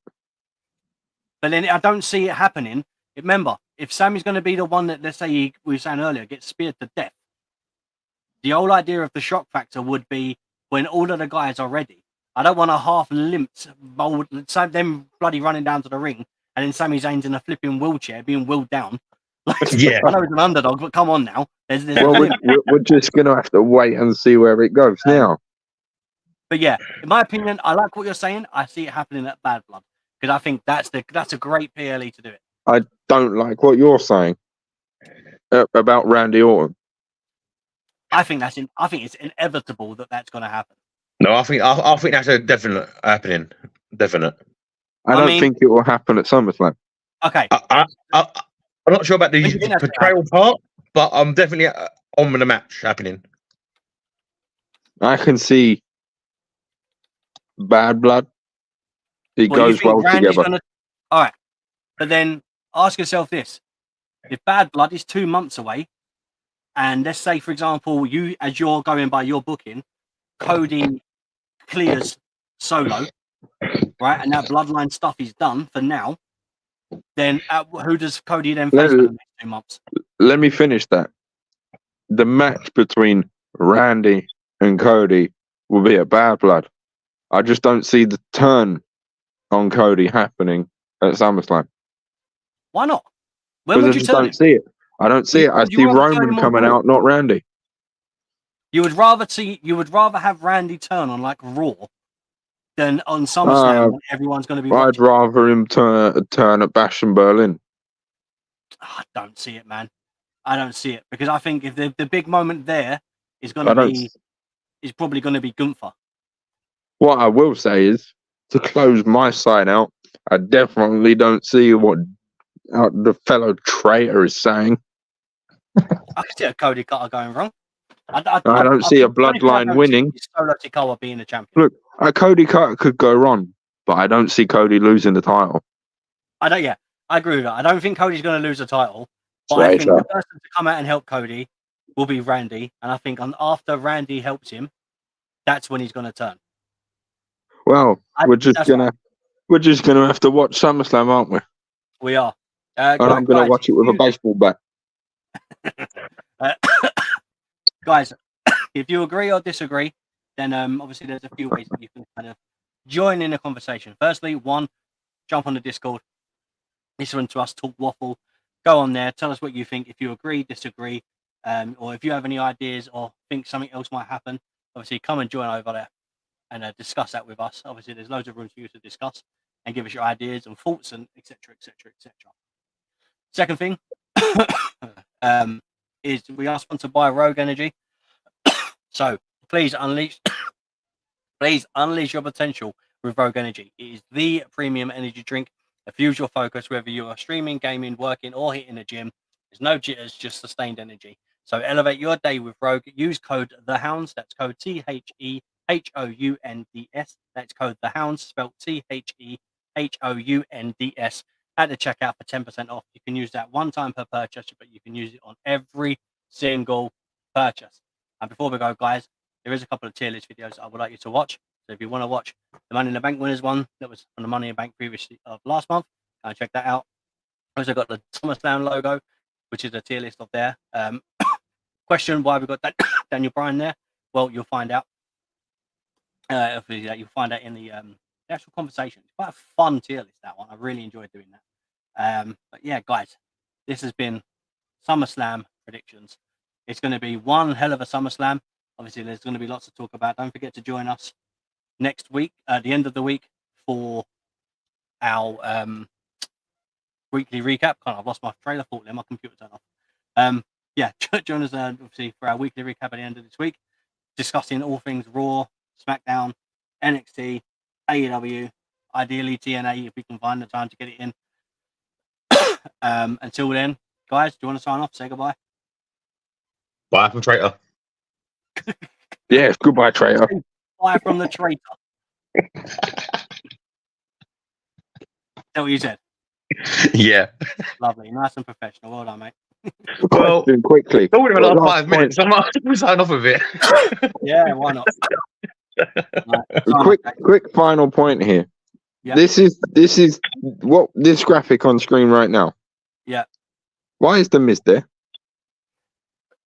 But then I don't see it happening. Remember, if Sami's going to be the one that, let's say we were saying earlier, gets speared to death, the whole idea of the shock factor would be when all of the guys are ready. I don't want a half-limped, them bloody running down to the ring, and then Sami Zayn's in a flipping wheelchair being wheeled down. Yeah. I know he's an underdog, but come on now. We're just going to have to wait and see where it goes now. But yeah, in my opinion, I like what you're saying. I see it happening at Bad Blood because I think that's a great PLE to do it. I don't like what you're saying about Randy Orton. I think it's inevitable that that's going to happen. No, I think that's a definite happening. Definite. I don't think it will happen at SummerSlam. Okay. I'm not sure about the portrayal part, but I'm definitely on with the match happening. I can see Bad Blood. It goes well together. All right. But then ask yourself this. If Bad Blood is 2 months away, and let's say, for example, as you're going by your booking, Cody clears Solo, right? And that bloodline stuff is done for now. Then who does Cody then face for the next 2 months? Let me finish that. The match between Randy and Cody will be a Bad Blood. I just don't see the turn on Cody happening at SummerSlam. Why not? When would you turn it? See it. I don't see it. I see Roman coming out, not Randy. You would rather have Randy turn on like Raw than on SummerSlam when everyone's going to be watching. I'd rather him turn at Bash in Berlin. I don't see it, man. I don't see it because I think if the big moment there is going to be is probably going to be Gunther. What I will say is, to close my side out, I definitely don't see what the fellow traitor is saying. I can see a Cody Cutter going wrong. I don't see a bloodline winning. Solo Sikoa being the champion. Look, Cody could go wrong, but I don't see Cody losing the title. I don't. Yeah, I agree with that. I don't think Cody's going to lose the title, but I think the person to come out and help Cody will be Randy, and I think after Randy helps him, that's when he's going to turn. Well, we're just gonna have to watch SummerSlam, aren't we? We are. And I'm gonna watch it with a baseball bat. Guys, if you agree or disagree, then obviously there's a few ways that you can kind of join in the conversation. Firstly, one, jump on the Discord, listen to us talk waffle, go on there, tell us what you think. If you agree, disagree, or if you have any ideas or think something else might happen, obviously come and join over there and discuss that with us. Obviously, there's loads of room for you to discuss and give us your ideas and thoughts and etc. etc. etc. Second thing is we are sponsored by Rogue Energy. So please unleash your potential with Rogue Energy. It is the premium energy drink that fuels your focus, whether you are streaming, gaming, working, or hitting the gym. There's no jitters, just sustained energy. So elevate your day with Rogue. Use code THEHOUNDS. That's code THEHOUNDS. That's code THEHOUNDS, spelled THEHOUNDS at the checkout for 10% off. You can use that one time per purchase, but you can use it on every single purchase. And before we go, guys, there is a couple of tier list videos I would like you to watch. So if you want to watch the Money in the Bank winners one that was on the Money in the Bank previously of last month, check that out. Also got the SummerSlam logo, which is a tier list of there. Question why we got that Daniel Bryan there? Well, you'll find out. You'll find out in the actual conversation. It's quite a fun tier list, that one. I really enjoyed doing that. But yeah, guys, this has been SummerSlam predictions. It's going to be one hell of a SummerSlam. Obviously, there's going to be lots to talk about. Don't forget to join us next week, at the end of the week, for our weekly recap. I've lost my trailer thought there. My computer turned off. Yeah, join us obviously for our weekly recap at the end of this week, discussing all things Raw, SmackDown, NXT, AEW, ideally TNA if we can find the time to get it in. Until then, guys, do you want to sign off? Say goodbye. Bye from Traitor. Yes, goodbye, Traitor. Bye from the traitor. Is that what you said? Yeah. Lovely, nice and professional. Well done, mate. Well, quickly. Only the last 5 minutes. I might sign off with it. Yeah, why not? Right, quick final point here. Yeah. This is what this graphic on screen right now. Yeah. Why is the Miz there?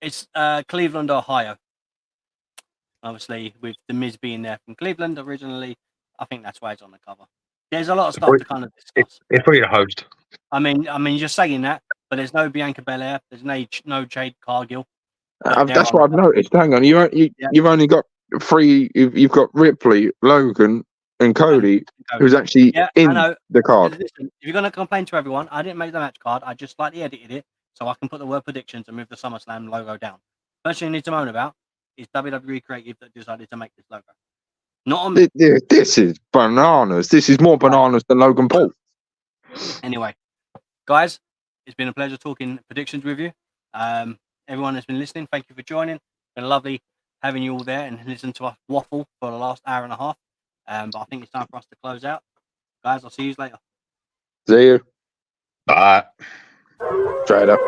It's Cleveland, Ohio. Obviously, with the Miz being there from Cleveland originally, I think that's why it's on the cover. There's a lot of stuff to kind of discuss. It's probably the host. I mean, you're saying that, but there's no Bianca Belair, there's no Jade Cargill. That's what I've noticed. Hang on, you've only got 3. You've got Ripley, Logan, and Cody, who's actually in the card. Listen, if you're going to complain to everyone, I didn't make the match card. I just slightly edited it so I can put the word predictions and move the SummerSlam logo down. First thing you need to moan about is WWE Creative that decided to make this logo. Not on me. This is bananas. This is more bananas than Logan Paul. Anyway, guys, it's been a pleasure talking predictions with you. Everyone that's been listening, thank you for joining. It's been lovely having you all there and listen to us waffle for the last hour and a half. But I think it's time for us to close out. Guys, I'll see you later. See you. Bye. Try it up.